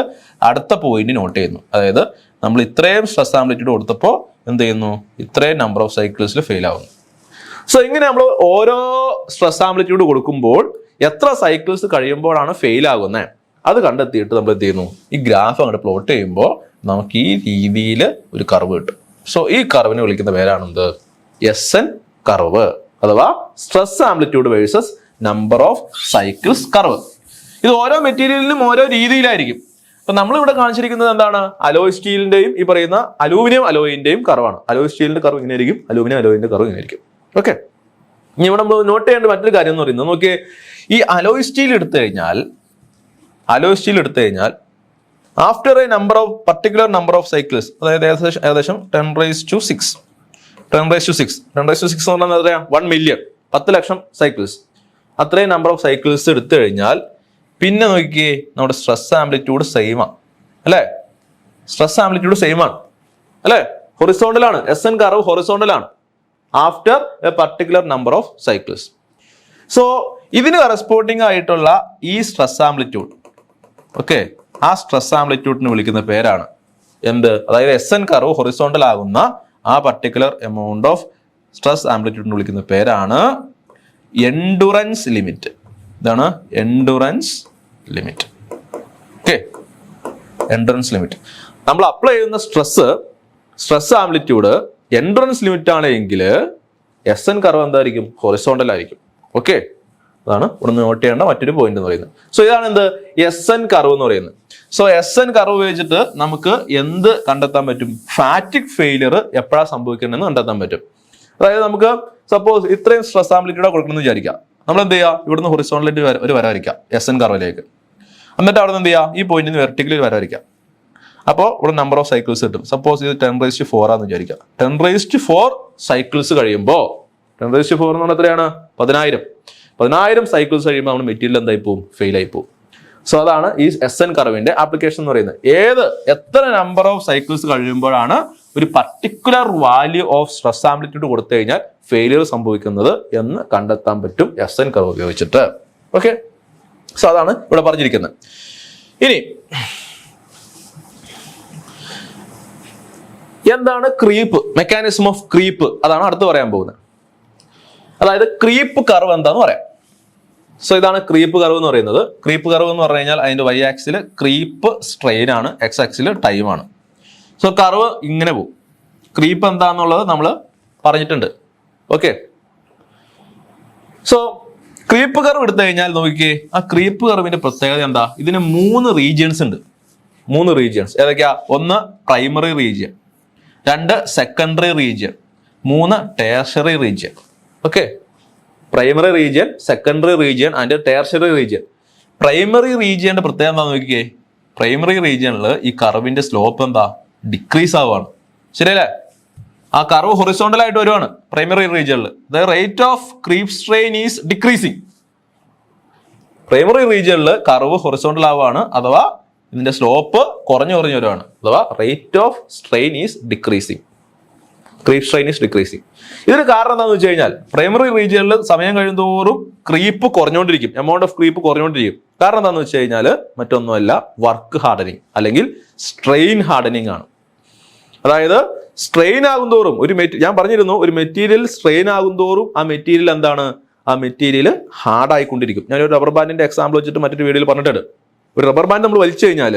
അടുത്ത പോയിന്റ് നോട്ട് ചെയ്യുന്നു. അതായത് നമ്മൾ ഇത്രയും സ്ട്രെസ് ആംപ്ലിറ്റ്യൂഡ് കൊടുത്തപ്പോൾ എന്ത് ചെയ്യുന്നു, ഇത്രയും നമ്പർ ഓഫ് സൈക്കിൾസിൽ ഫെയിൽ ആവുന്നു. സോ ഇങ്ങനെ നമ്മൾ ഓരോ സ്ട്രെസ് ആംപ്ലിറ്റ്യൂഡ് കൊടുക്കുമ്പോൾ എത്ര സൈക്കിൾസ് കഴിയുമ്പോഴാണ് ഫെയിൽ ആകുന്നത് അത് കണ്ടെത്തിയിട്ട് നമ്മൾ എന്ത് ചെയ്യുന്നു, ഈ ഗ്രാഫ് അങ്ങോട്ട് പ്ലോട്ട് ചെയ്യുമ്പോൾ നമുക്ക് ഈ രീതിയിൽ ഒരു കർവ് കിട്ടും. സോ ഈ കർവിനെ വിളിക്കുന്ന പേരാണെന്ത്, SN കർവ്, അഥവാ stress amplitude versus number of cycles curve. ഇത് ഓരോ മെറ്റീരിയലിനും ഓരോ രീതിയിലായിരിക്കും. അപ്പൊ നമ്മളിവിടെ കാണിച്ചിരിക്കുന്നത് എന്താണ്, അലോയ് സ്റ്റീലിന്റെയും ഈ പറയുന്ന അലൂമിനിയം അലോയിന്റെയും കർവാണ്. അലോയ് സ്റ്റീലിന്റെ കർവ് ഇങ്ങനെ ആയിരിക്കും, അലൂമിനിയം അലോയിന്റെ കർവ് ഇങ്ങനെ ആയിരിക്കും. ഓക്കെ, ഇനി ഇവിടെ നമ്മൾ നോട്ട് ചെയ്യേണ്ട മറ്റൊരു കാര്യം എന്ന് പറയുന്നത്, നോക്കിയേ, ഈ അലോയ് സ്റ്റീൽ എടുത്തു കഴിഞ്ഞാൽ after a number of particular number of cycles, അതായത് ഏകദേശം 10⁻6 എന്ന് പറഞ്ഞാൽ എത്രയാ, 1 മില്യൺ, 10 ലക്ഷം സൈക്കിൾസ്, അത്രയും നമ്പർ ഓഫ് സൈക്കിൾസ് എടുത്തു കഴിഞ്ഞാൽ പിന്നെ നോക്കിയേ, നമ്മുടെ സ്ട്രെസ് ആംപ്ലിറ്റ്യൂഡ് സെയിം ആണ് അല്ലേ, സ്ട്രെസ് ആംപ്ലിറ്റ്യൂഡ് സെയിം ആണ് അല്ലേ, ഹൊറിസോണ്ടലാണ്, SN കർവ് ഹൊറിസോണ്ടലാണ് after a particular number of cycles. So ഇതിന് കറസ്പോണ്ടിങ് ആയിട്ടുള്ള ഈ സ്ട്രെസ് ആംപ്ലിറ്റ്യൂഡ്, ഓക്കെ, ആ സ്ട്രെസ് ആംപ്ലിറ്റ്യൂഡിന് വിളിക്കുന്ന പേരാണ് എന്ത്, അതായത് SN കർവ് ഹൊറിസോണ്ടൽ ആകുന്ന ആ പർട്ടിക്കുലർ എമൗണ്ട് ഓഫ് സ്ട്രെസ് ആംപ്ലിറ്റ്യൂഡിന് വിളിക്കുന്ന പേരാണ് എൻഡുറൻസ് ലിമിറ്റ്. ഇതാണ് endurance limit. Okay, endurance limit. നമ്മൾ അപ്ലൈ ചെയ്യുന്ന സ്ട്രെസ് ആംപ്ലിറ്റ്യൂഡ് എൻഡുറൻസ് ലിമിറ്റ് ആണെങ്കിൽ SN കർവ് എന്തായിരിക്കും, ഹൊറിസോണ്ടൽ ആയിരിക്കും. ഓക്കെ, അതാണ് ഇവിടെ നോട്ട് ചെയ്യേണ്ട മറ്റൊരു പോയിന്റ് എന്ന് പറയുന്നത്. സോ ഇതാണ് എന്ത്, SN കർവ് എന്ന് പറയുന്നത്. സോ SN കർവ് ഉപയോഗിച്ചിട്ട് നമുക്ക് എന്ത് കണ്ടെത്താൻ പറ്റും, ഫാറ്റിക് ഫെയിലിയർ എപ്പോഴാണ് സംഭവിക്കുന്നതെന്ന് കണ്ടെത്താൻ പറ്റും. അതായത് നമുക്ക് സപ്പോസ് ഇത്രയും സ്ട്രെസ് ആംപ്ലിറ്റ്യൂഡ് കൊടുക്കണമെന്ന് വിചാരിക്കാം. നമ്മൾ എന്ത് ചെയ്യുക, ഇവിടുന്ന് ഹൊറിസോണ്ടലിൽ ഒരു വര വരയ്ക്കാം SN കർവിലേക്ക്. എന്നിട്ട് അവിടെ നിന്ന് എന്ത് ചെയ്യുക, ഈ പോയിന്റിന് വെർട്ടിക്കലി വര വരയ്ക്കാം. അപ്പോൾ ഇവിടെ നമ്പർ ഓഫ് സൈക്കിൾസ് കിട്ടും. സപ്പോസ് ഇത് 10⁻4 ആണെന്ന് വിചാരിക്കാം. 10⁻4 സൈക്കിൾസ് കഴിയുമ്പോൾ, 10⁻4 എന്ന് പറഞ്ഞാൽ എത്രയാണ്, 10,000 സൈക്കിൾസ് കഴിയുമ്പോൾ നമ്മുടെ മെറ്റീരിയൽ എന്തായി പോവും, ഫെയിൽ ആയി പോവും. സോ അതാണ് ഈ SN കർവിന്റെ ആപ്ലിക്കേഷൻ എന്ന് പറയുന്നത്. എത്ര നമ്പർ ഓഫ് സൈക്കിൾസ് കഴിയുമ്പോഴാണ് ഒരു particular value of stress amplitude കൊടുത്തു കഴിഞ്ഞാൽ ഫെയിലിയർ സംഭവിക്കുന്നത് എന്ന് കണ്ടെത്താൻ പറ്റും SN കർവ് ഉപയോഗിച്ചിട്ട്. ഓക്കെ, സോ അതാണ് ഇവിടെ പറഞ്ഞിരിക്കുന്നത്. ഇനി എന്താണ് ക്രീപ്പ്, മെക്കാനിസം ഓഫ് ക്രീപ്പ്, അതാണ് അടുത്ത് പറയാൻ പോകുന്നത്. അതായത് ക്രീപ്പ് കർവ് എന്താന്ന് പറയാം. സോ ഇതാണ് ക്രീപ്പ് കർവ് എന്ന് പറയുന്നത്. ക്രീപ്പ് കർവ് എന്ന് പറഞ്ഞു കഴിഞ്ഞാൽ അതിന്റെ Y ആക്സിൽ ക്രീപ്പ് സ്ട്രെയിൻ ആണ്, X ആക്സിൽ ടൈം ആണ്. സോ കർവ് ഇങ്ങനെ പോകും. ക്രീപ്പ് എന്താന്നുള്ളത് നമ്മൾ പറഞ്ഞിട്ടുണ്ട്. ഓക്കെ, സോ ക്രീപ്പ് കർവ് എടുത്തു കഴിഞ്ഞാൽ നോക്കിയേ, ആ ക്രീപ്പ് കർവിന്റെ പ്രത്യേകത എന്താ, ഇതിന് 3 റീജിയൻസ് ഉണ്ട്. 3 റീജിയൻസ് ഏതൊക്കെയാ, 1 primary region, 2 secondary region, 3 tertiary region. Okay, primary region, secondary region and tertiary region. Primary റീജിയന്റെ പ്രത്യേകത എന്താ നോക്കിയേ, പ്രൈമറി റീജിയനിൽ ഈ കർവിന്റെ സ്ലോപ്പ് എന്താ, ഡിക്രീസ് ആവുകയാണ്. ശരിയല്ലേ, ആ കർവ് ഹൊറിസോണ്ടൽ ആയിട്ട് വരുവാണ് പ്രൈമറി റീജിയനിൽ. The rate of creep strain is decreasing. Primary റീജിയനിൽ കർവ് ഹൊറിസോണ്ടൽ ആവുകയാണ്, അഥവാ ഇതിന്റെ സ്ലോപ്പ് കുറഞ്ഞു വരുവാണ്, അഥവാ rate of strain is decreasing. Creep strain is decreasing. ഇതിന് കാരണം എന്താണെന്ന് വെച്ച് കഴിഞ്ഞാൽ പ്രൈമറി റീജിയനിൽ സമയം കഴിയുന്തോറും ക്രീപ്പ് കുറഞ്ഞുകൊണ്ടിരിക്കും, എമൗണ്ട് ഓഫ് ക്രീപ്പ് കുറഞ്ഞുകൊണ്ടിരിക്കും. കാരണം എന്താണെന്ന് വെച്ച് കഴിഞ്ഞാൽ മറ്റൊന്നുമല്ല, വർക്ക് ഹാർഡനിങ് അല്ലെങ്കിൽ സ്ട്രെയിൻ ഹാർഡനിങ് ആണ്. അതായത് സ്ട്രെയിൻ ആകുന്തോറും ഞാൻ പറഞ്ഞിരുന്നു, ഒരു മെറ്റീരിയൽ സ്ട്രെയിൻ ആകുന്തോറും ആ മെറ്റീരിയൽ എന്താണ്, ആ മെറ്റീരിയൽ ഹാർഡ് ആയിക്കൊണ്ടിരിക്കും. ഞാനൊരു റബ്ബർ ബാൻഡിന്റെ എക്സാമ്പിൾ വെച്ചിട്ട് മറ്റൊരു വീഡിയോയിൽ പറഞ്ഞിട്ടുണ്ട്. ഒരു റബ്ബർ ബാൻഡ് നമ്മൾ വലിച്ചു കഴിഞ്ഞാൽ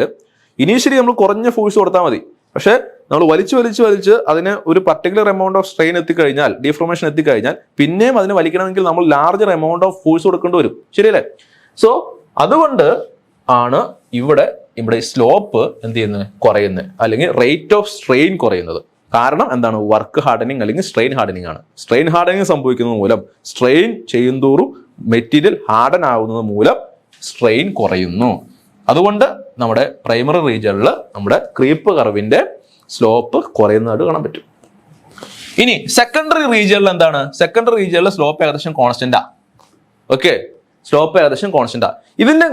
ഇനീഷ്യലി നമ്മൾ കുറഞ്ഞ ഫോഴ്സ് കൊടുത്താൽ മതി. പക്ഷെ നമ്മൾ വലിച്ച് അതിന് ഒരു പർട്ടിക്കുലർ എമൗണ്ട് ഓഫ് സ്ട്രെയിൻ എത്തിക്കഴിഞ്ഞാൽ, ഡീഫോർമേഷൻ എത്തിക്കഴിഞ്ഞാൽ പിന്നെയും അതിന് വലിക്കണമെങ്കിൽ നമ്മൾ ലാർജർ എമൗണ്ട് ഓഫ് ഫോഴ്സ് കൊടുക്കേണ്ടി വരും. ശരിയല്ലേ? സോ അതുകൊണ്ട് ആണ് ഇവിടെ സ്ലോപ്പ് എന്ത് ചെയ്യുന്നത്, കുറയുന്നത്, അല്ലെങ്കിൽ റേറ്റ് ഓഫ് സ്ട്രെയിൻ കുറയുന്നത്. കാരണം എന്താണ്, വർക്ക് ഹാർഡനിങ് അല്ലെങ്കിൽ സ്ട്രെയിൻ ഹാർഡനിങ് ആണ്. സ്ട്രെയിൻ ഹാർഡനിങ് സംഭവിക്കുന്നത് മൂലം, സ്ട്രെയിൻ ചെയ്യുന്തോറും മെറ്റീരിയൽ ഹാർഡൻ ആകുന്നത് മൂലം സ്ട്രെയിൻ കുറയുന്നു. അതുകൊണ്ട് നമ്മുടെ പ്രൈമറി റീജിയനിൽ നമ്മുടെ ക്രീപ്പ് കർവിന്റെ സ്ലോപ്പ് കുറയുന്നതായിട്ട് കാണാൻ പറ്റും. ഇനി സെക്കൻഡറി റീജിയനിൽ എന്താണ്, സെക്കൻഡറി റീജിയനിൽ സ്ലോപ്പ് ഏകദേശം കോൺസ്റ്റന്റാ. ഓക്കെ, സ്ലോപ്പ് ഏകദേശം കോൺസ്റ്റന്റാ. ഇതിന്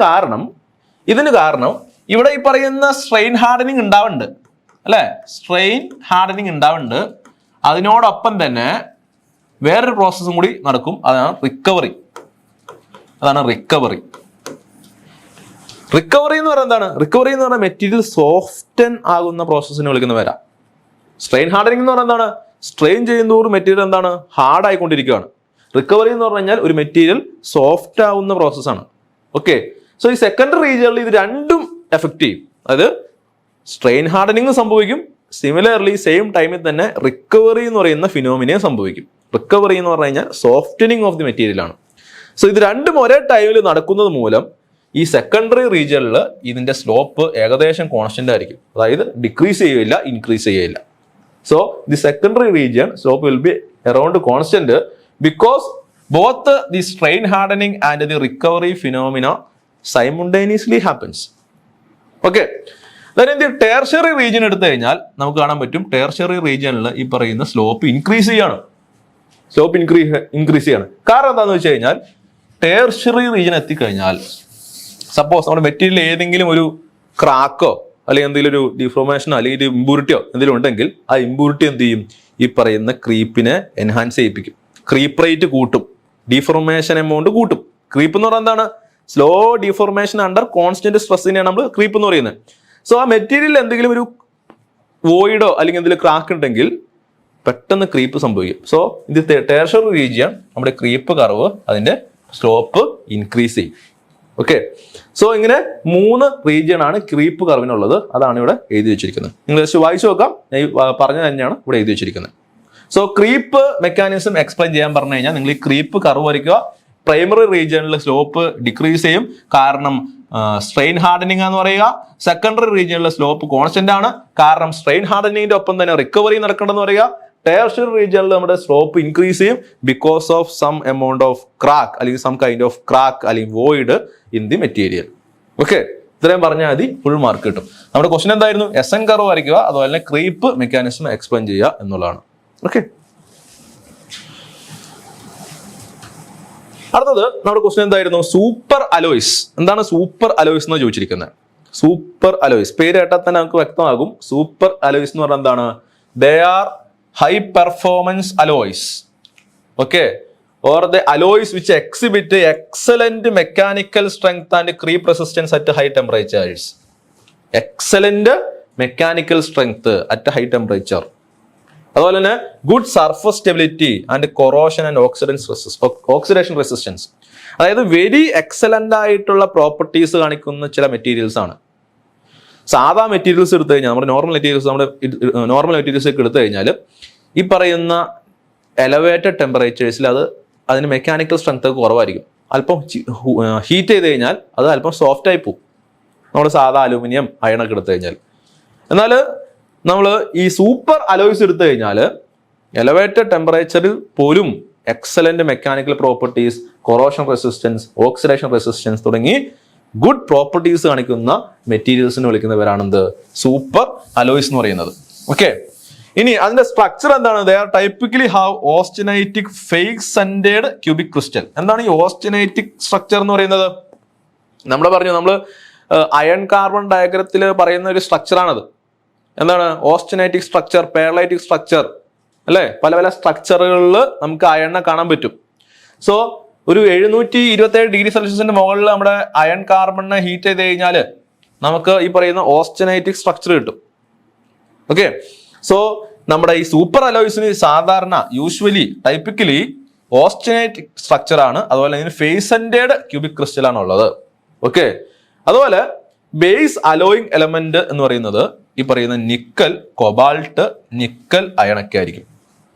കാരണം ഇവിടെ ഈ പറയുന്ന സ്ട്രെയിൻ ഹാർഡനിങ് ഉണ്ടാവുന്നുണ്ട് അല്ലെ, സ്ട്രെയിൻ ഹാർഡനിങ് ഉണ്ടാവുന്നുണ്ട്. അതിനോടൊപ്പം തന്നെ വേറൊരു പ്രോസസ്സും കൂടി നടക്കും, അതാണ് റിക്കവറി. റിക്കവറി എന്ന് പറയുന്നത് എന്താണ്, റിക്കവറി എന്ന് പറഞ്ഞാൽ മെറ്റീരിയൽ സോഫ്റ്റൻ ആകുന്ന പ്രോസസ്സിനെ വിളിക്കുന്ന പേരാ. സ്ട്രെയിൻ ഹാർഡനിങ് എന്ന് പറഞ്ഞാൽ എന്താണ്, സ്ട്രെയിൻ ചെയ്യുന്നതോറും മെറ്റീരിയൽ എന്താണ്, ഹാർഡ് ആയിക്കൊണ്ടിരിക്കുകയാണ്. റിക്കവറി എന്ന് പറഞ്ഞു കഴിഞ്ഞാൽ ഒരു മെറ്റീരിയൽ സോഫ്റ്റ് ആവുന്ന പ്രോസസ്സാണ്. ഓക്കെ, സോ ഈ സെക്കൻഡറി റീജിയനിൽ ഇത് രണ്ടും എഫക്ട് ചെയ്യും. അതായത് സ്ട്രെയിൻ ഹാർഡനിങ് സംഭവിക്കും, സിമിലർലി സെയിം ടൈമിൽ തന്നെ റിക്കവറി എന്ന് പറയുന്ന ഫിനോമിനയും സംഭവിക്കും. റിക്കവറി എന്ന് പറഞ്ഞു കഴിഞ്ഞാൽ സോഫ്റ്റനിങ് ഓഫ് ദി മെറ്റീരിയൽ ആണ്. സോ ഇത് രണ്ടും ഒരേ ടൈമിൽ നടക്കുന്നത് മൂലം ഈ സെക്കൻഡറി റീജിയനിൽ ഇതിന്റെ സ്ലോപ്പ് ഏകദേശം കോൺസ്റ്റന്റ് ആയിരിക്കും. അതായത് ഡിക്രീസ് ചെയ്യുകയില്ല, ഇൻക്രീസ് ചെയ്യുകയില്ല. So the secondary region slope will be around constant because both the strain hardening and the recovery phenomena simultaneously happens. Okay, tertiary region എടുത്തു കഴിഞ്ഞാൽ നമുക്ക് കാണാൻ പറ്റും, ടെർഷ്യറി റീജിയനിൽ ഈ പറയുന്ന സ്ലോപ്പ് ഇൻക്രീസ് ചെയ്യാണ്. കാരണം എന്താണെന്ന് വെച്ച് കഴിഞ്ഞാൽ ടെർഷ്യറി റീജിയൻ എത്തിക്കഴിഞ്ഞാൽ സപ്പോസ് നമ്മുടെ മെറ്റീരിയൽ ഏതെങ്കിലും ഒരു ക്രാക്കോ അല്ലെങ്കിൽ എന്തെങ്കിലും ഒരു ഡിഫോർമേഷനോ അല്ലെങ്കിൽ ഒരു ഇമ്പ്യൂരിറ്റിയോ എന്തെങ്കിലും ഉണ്ടെങ്കിൽ ആ ഇമ്പ്യൂരിറ്റി എന്ത് ചെയ്യും, ഈ പറയുന്ന ക്രീപ്പിനെ എൻഹാൻസ് ചെയ്യിപ്പിക്കും. ക്രീപ്പ് റേറ്റ് കൂട്ടും, ഡിഫോർമേഷൻ എമൗണ്ട് കൂട്ടും. ക്രീപ്പ് എന്ന് പറയുന്നത് എന്താണ്, സ്ലോ ഡിഫോർമേഷൻ അണ്ടർ കോൺസ്റ്റന്റ് സ്ട്രെസ്സിനെയാണ് നമ്മൾ ക്രീപ്പ് എന്ന് പറയുന്നത്. സോ ആ മെറ്റീരിയൽ എന്തെങ്കിലും ഒരു വോയിഡോ അല്ലെങ്കിൽ എന്തെങ്കിലും ക്രാക്ക് ഉണ്ടെങ്കിൽ പെട്ടെന്ന് ക്രീപ്പ് സംഭവിക്കും. സോ ഇത് ടെർഷ്യറി റീജിയൻ നമ്മുടെ ക്രീപ്പ് കർവ് അതിന്റെ സ്ലോപ്പ് ഇൻക്രീസ് ചെയ്യും. ഓക്കെ, സോ ഇങ്ങനെ 3 റീജിയൻ ആണ് ക്രീപ്പ് കർവിനുള്ളത്. അതാണ് ഇവിടെ എഴുതി വെച്ചിരിക്കുന്നത്. നിങ്ങൾ ജസ്റ്റ് വായിച്ചു നോക്കാം, ഞാൻ പറഞ്ഞത് തന്നെയാണ് ഇവിടെ എഴുതി വെച്ചിരിക്കുന്നത്. സോ ക്രീപ്പ് മെക്കാനിസം എക്സ്പ്ലെയിൻ ചെയ്യാൻ പറഞ്ഞു കഴിഞ്ഞാൽ നിങ്ങൾ ഈ ക്രീപ്പ് കർവ് വരയ്ക്കുക. പ്രൈമറി റീജിയനിൽ സ്ലോപ്പ് ഡിക്രീസ് ചെയ്യും, കാരണം സ്ട്രെയിൻ ഹാർഡനിങ് എന്ന് പറയുക. സെക്കൻഡറി റീജിയനിലെ സ്ലോപ്പ് കോൺസ്റ്റന്റ് ആണ്, കാരണം സ്ട്രെയിൻ ഹാർഡനിങ്ങിന്റെ ഒപ്പം തന്നെ റിക്കവറി നടക്കണമെന്ന് പറയുക. ടെർഷ്യറി റീജിയനിൽ നമ്മുടെ സ്ലോപ്പ് ഇൻക്രീസ് ചെയ്യും because of some amount of crack അല്ലെങ്കിൽ സം കൈൻഡ് ഓഫ് ക്രാക്ക് അല്ലെങ്കിൽ void in the material. Okay, ഇത്രയും പറഞ്ഞാൽ മതി, ഫുൾ മാർക്ക് കിട്ടും. നമ്മുടെ ക്വസ്റ്റൻ എന്തായിരുന്നു, SN കർവ് വരയ്ക്കുക, അതുപോലെ തന്നെ ക്രീപ്പ് മെക്കാനിസം എക്സ്പ്ലെയിൻ ചെയ്യുക എന്നുള്ളതാണ്. ഓക്കെ, അടുത്തത് നമ്മുടെ ക്വസ്റ്റൻ എന്തായിരുന്നു, സൂപ്പർ അലോയ്സ്. എന്താണ് സൂപ്പർ അലോയ്സ് എന്ന് ചോദിച്ചിരിക്കുന്നത്? സൂപ്പർ അലോയ്സ് പേര് കേട്ടാൽ തന്നെ നമുക്ക് വ്യക്തമാകും. സൂപ്പർ അലോയ്സ് എന്ന് പറഞ്ഞാൽ എന്താണ്, they R high performance alloys. Okay, or the alloys which exhibit excellent mechanical strength and creep resistance at high temperatures. Excellent mechanical strength at high temperature. അതുപോലെ തന്നെ good surface stability and corrosion and oxidation resistance. അതായത് very excellent ആയിട്ടുള്ള properties കാണിക്കുന്ന ചില materials ആണ്. സാധാ materials എടുത്തു കഴിഞ്ഞാൽ നമ്മുടെ നോർമൽ മെറ്റീരിയൽസ് ഒക്കെ എടുത്തു കഴിഞ്ഞാൽ ഈ പറയുന്ന എലവേറ്റഡ് ടെമ്പറേച്ചേഴ്സിൽ അതിന് മെക്കാനിക്കൽ സ്ട്രെങ്ത് ഒക്കെ കുറവായിരിക്കും. അല്പം ഹീറ്റ് ചെയ്ത് കഴിഞ്ഞാൽ അത് അല്പം സോഫ്റ്റ് ആയി പോകും, നമ്മൾ സാധാ അലൂമിനിയം അയണൊക്കെ എടുത്തു കഴിഞ്ഞാൽ. എന്നാൽ നമ്മൾ ഈ സൂപ്പർ അലോയ്സ് എടുത്തു കഴിഞ്ഞാൽ എലവേറ്റഡ് ടെമ്പറേച്ചറിൽ പോലും excellent mechanical properties, corrosion resistance, oxidation resistance തുടങ്ങി ഗുഡ് പ്രോപ്പർട്ടീസ് കാണിക്കുന്ന മെറ്റീരിയൽസിനെ വിളിക്കുന്ന പേരാണെന്ത്, സൂപ്പർ അലോയ്സ് എന്ന് പറയുന്നത്. ഓക്കെ, ഇനി അതിന്റെ സ്ട്രക്ചർ എന്താണ്? They are typically have austenitic face centred cubic crystal. എന്താണ് ഈ ഓസ്റ്റനൈറ്റിക് സ്ട്രക്ചർ എന്ന് പറയുന്നത്? നമ്മൾ അയൺ കാർബൺ ഡയഗ്രത്തിൽ പറയുന്ന ഒരു സ്ട്രക്ചറാണത്. എന്താണ് ഓസ്റ്റനൈറ്റിക് സ്ട്രക്ചർ, പാരലൈറ്റിക് സ്ട്രക്ചർ, അല്ലെ? പല പല സ്ട്രക്ചറുകളിൽ നമുക്ക് അയണിനെ കാണാൻ പറ്റും. സോ ഒരു 727 ഡിഗ്രി സെൽഷ്യസിന്റെ മുകളിൽ നമ്മുടെ അയൺ കാർബണിനെ ഹീറ്റ് ചെയ്ത് കഴിഞ്ഞാൽ നമുക്ക് ഈ പറയുന്ന ഓസ്റ്റനൈറ്റിക് സ്ട്രക്ചർ കിട്ടും. ഓക്കെ, സോ നമ്മുടെ ഈ സൂപ്പർ അലോയ്സിന് സാധാരണ ടൈപ്പിക്കലി ഓസ്റ്റനൈറ്റിക് സ്ട്രക്ചർ ആണ്. അതുപോലെ ഇതിന് ഫേസ് സെന്റേഡ് ക്യൂബിക് ക്രിസ്റ്റൽ ആണ് ഉള്ളത്. ഓക്കെ, അതുപോലെ ബേസ് അലോയിങ് എലമെന്റ് എന്ന് പറയുന്നത് ഈ പറയുന്ന നിക്കൽ, കൊബാൾട്ട്, നിക്കൽ അയണൊക്കെ ആയിരിക്കും.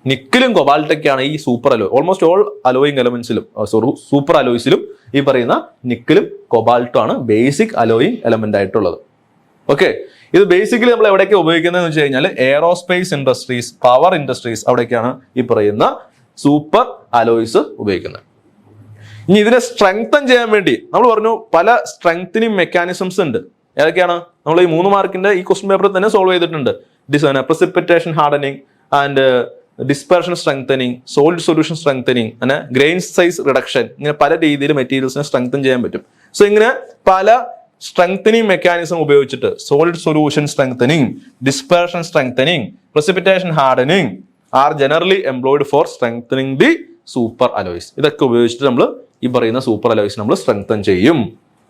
നിക്കലും കൊബാൾട്ടൊക്കെയാണ് ഈ super alloy. Almost all alloying എലമെന്റ്സിലും സൂപ്പർ അലോയ്സിലും ഈ പറയുന്ന നിക്കലും കൊബാൾട്ടും ആണ് ബേസിക് അലോയിങ് എലമെന്റ് ആയിട്ടുള്ളത്. ഓക്കെ, ഇത് ബേസിക്കലി നമ്മൾ എവിടെയൊക്കെ ഉപയോഗിക്കുന്നതെന്ന് വെച്ച് കഴിഞ്ഞാൽ എയറോസ്പേസ് ഇൻഡസ്ട്രീസ്, പവർ ഇൻഡസ്ട്രീസ്, അവിടേക്കാണ് ഈ പറയുന്ന സൂപ്പർ അലോയ്സ് ഉപയോഗിക്കുന്നത്. ഇനി ഇതിനെ സ്ട്രെങ്തൻ ചെയ്യാൻ വേണ്ടി നമ്മൾ പറഞ്ഞു പല സ്ട്രെങ്തനിങ് മെക്കാനിസംസ് ഉണ്ട്. ഏതൊക്കെയാണ്? നമ്മൾ ഈ 3 മാർക്കിന്റെ ഈ ക്വസ്റ്റ്യൻ പേപ്പറിൽ തന്നെ സോൾവ് ചെയ്തിട്ടുണ്ട്. Precipitation hardening and dispersion strengthening, solid solution strengthening, അങ്ങനെ ഗ്രെയിൻ സൈസ് റിഡക്ഷൻ, ഇങ്ങനെ പല രീതിയിൽ മെറ്റീരിയൽസിനെ സ്ട്രെങ്തൻ ചെയ്യാൻ പറ്റും. സോ ഇങ്ങനെ പല സ്ട്രെങ്തനിങ് മെക്കാനിസം ഉപയോഗിച്ചിട്ട് solid solution strengthening, dispersion strengthening, precipitation hardening are generally employed for strengthening the super alloys. ഇതൊക്കെ ഉപയോഗിച്ചിട്ട് നമ്മൾ ഈ പറയുന്ന സൂപ്പർ അലോയ്സ് നമ്മൾ സ്ട്രെങ്തൻ ചെയ്യും.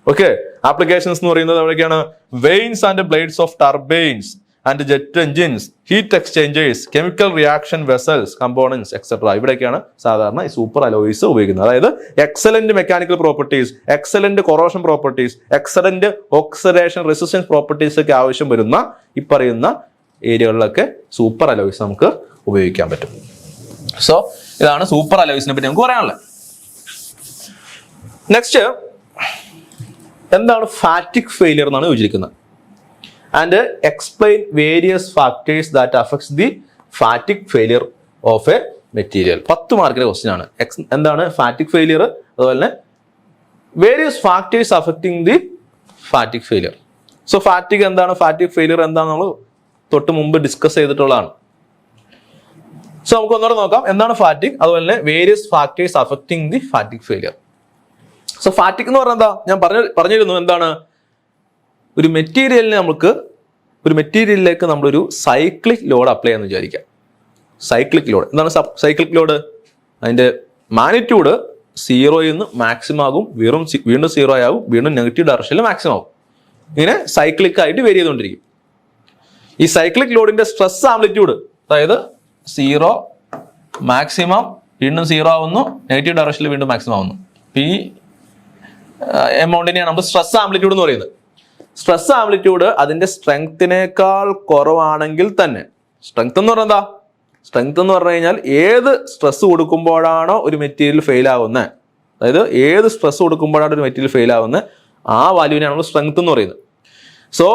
ഓക്കെ, ആപ്ലിക്കേഷൻസ് എന്ന് പറയുന്നത് എവിടെയൊക്കെയാണ്? Vanes and blades of turbines and jet engines, heat exchangers, chemical reaction vessels, components etcetera. ഇവിടെയൊക്കെയാണ് സാധാരണ ഈ സൂപ്പർ അലോയ്സ് ഉപയോഗിക്കുന്നത്. അതായത് excellent mechanical properties, excellent corrosion properties, excellent oxidation resistance properties ഒക്കെ ആവശ്യം വരുന്ന ഈ പറയുന്ന ഏരിയകളിലൊക്കെ സൂപ്പർ അലോയ്സ് നമുക്ക് ഉപയോഗിക്കാൻ പറ്റും. സോ ഇതാണ് സൂപ്പർ അലോയ്സിനെ പറ്റി നമുക്ക് പറയാനുള്ളത്. നെക്സ്റ്റ്, എന്താണ് ഫാറ്റിക് ഫെയിലിയർ എന്നാണ് ചോദിച്ചിരിക്കുന്നത്. And explain various factors that affects the ഫാറ്റിക് failure of A material. 10 മാർക്കിന്റെ ക്വസ്റ്റ്യൻ ആണ്. എന്താണ് ഫാറ്റിക് ഫെയിലിയർ, അതുപോലെ തന്നെ various factors affecting the ഫാറ്റിക് failure. So ഫാറ്റിക് എന്താണ്, ഫാറ്റിക് ഫെയിലിയർ എന്താണെന്ന് നമ്മൾ തൊട്ട് മുമ്പ് ഡിസ്കസ് ചെയ്തിട്ടുള്ളതാണ്. സോ നമുക്ക് ഒന്നുകൂടെ നോക്കാം എന്താണ് ഫാറ്റിക്, അതുപോലെ തന്നെ various factors affecting the ഫാറ്റിക് failure. So ഫാറ്റിക് എന്ന് പറഞ്ഞാൽ എന്താ, ഞാൻ പറഞ്ഞിരുന്നു എന്താണ്, ഒരു മെറ്റീരിയലിലേക്ക് നമ്മളൊരു സൈക്ലിക് ലോഡ് അപ്ലൈ ചെയ്യാന്ന് വിചാരിക്കാം. സൈക്ലിക് ലോഡ് എന്താണ്? സൈക്ലിക് ലോഡ് അതിന്റെ മാഗ്നിറ്റ്യൂഡ് 0 നിന്ന് മാക്സിമം ആകും, വീണ്ടും 0 ആകും, വീണ്ടും നെഗറ്റീവ് ഡയറക്ഷനിൽ മാക്സിമം ആകും. ഇങ്ങനെ സൈക്ലിക് ആയിട്ട് വേരി ചെയ്തുകൊണ്ടിരിക്കും. ഈ സൈക്ലിക് ലോഡിന്റെ സ്ട്രെസ് ആംപ്ലിറ്റ്യൂഡ്, അതായത് 0 മാക്സിമം, വീണ്ടും 0 ആവുന്നു, നെഗറ്റീവ് ഡയറക്ഷനിൽ വീണ്ടും മാക്സിമം ആവുന്നു. ഈ എമൗണ്ടിനെയാണ് നമ്മൾ സ്ട്രെസ് ആംപ്ലിറ്റ്യൂഡ് എന്ന് പറയുന്നത്. സ്ട്രെസ് ആംപ്ലിറ്റ്യൂഡ് അതിന്റെ സ്ട്രെങ്ത്തിനേക്കാൾ കുറവാണെങ്കിൽ തന്നെ, സ്ട്രെങ്ത് എന്ന് പറഞ്ഞാൽ എന്താ, സ്ട്രെങ്ത് എന്ന് പറഞ്ഞു കഴിഞ്ഞാൽ ഏത് സ്ട്രെസ് കൊടുക്കുമ്പോഴാണോ ഒരു മെറ്റീരിയൽ ഫെയിൽ ആവുന്നത്, അതായത് ഏത് സ്ട്രെസ് കൊടുക്കുമ്പോഴാണ് ഒരു മെറ്റീരിയൽ ഫെയിൽ ആവുന്നത്, ആ വാല്യൂവിനെയാണ് നമ്മൾ സ്ട്രെങ്ത് എന്ന് പറയുന്നത്. So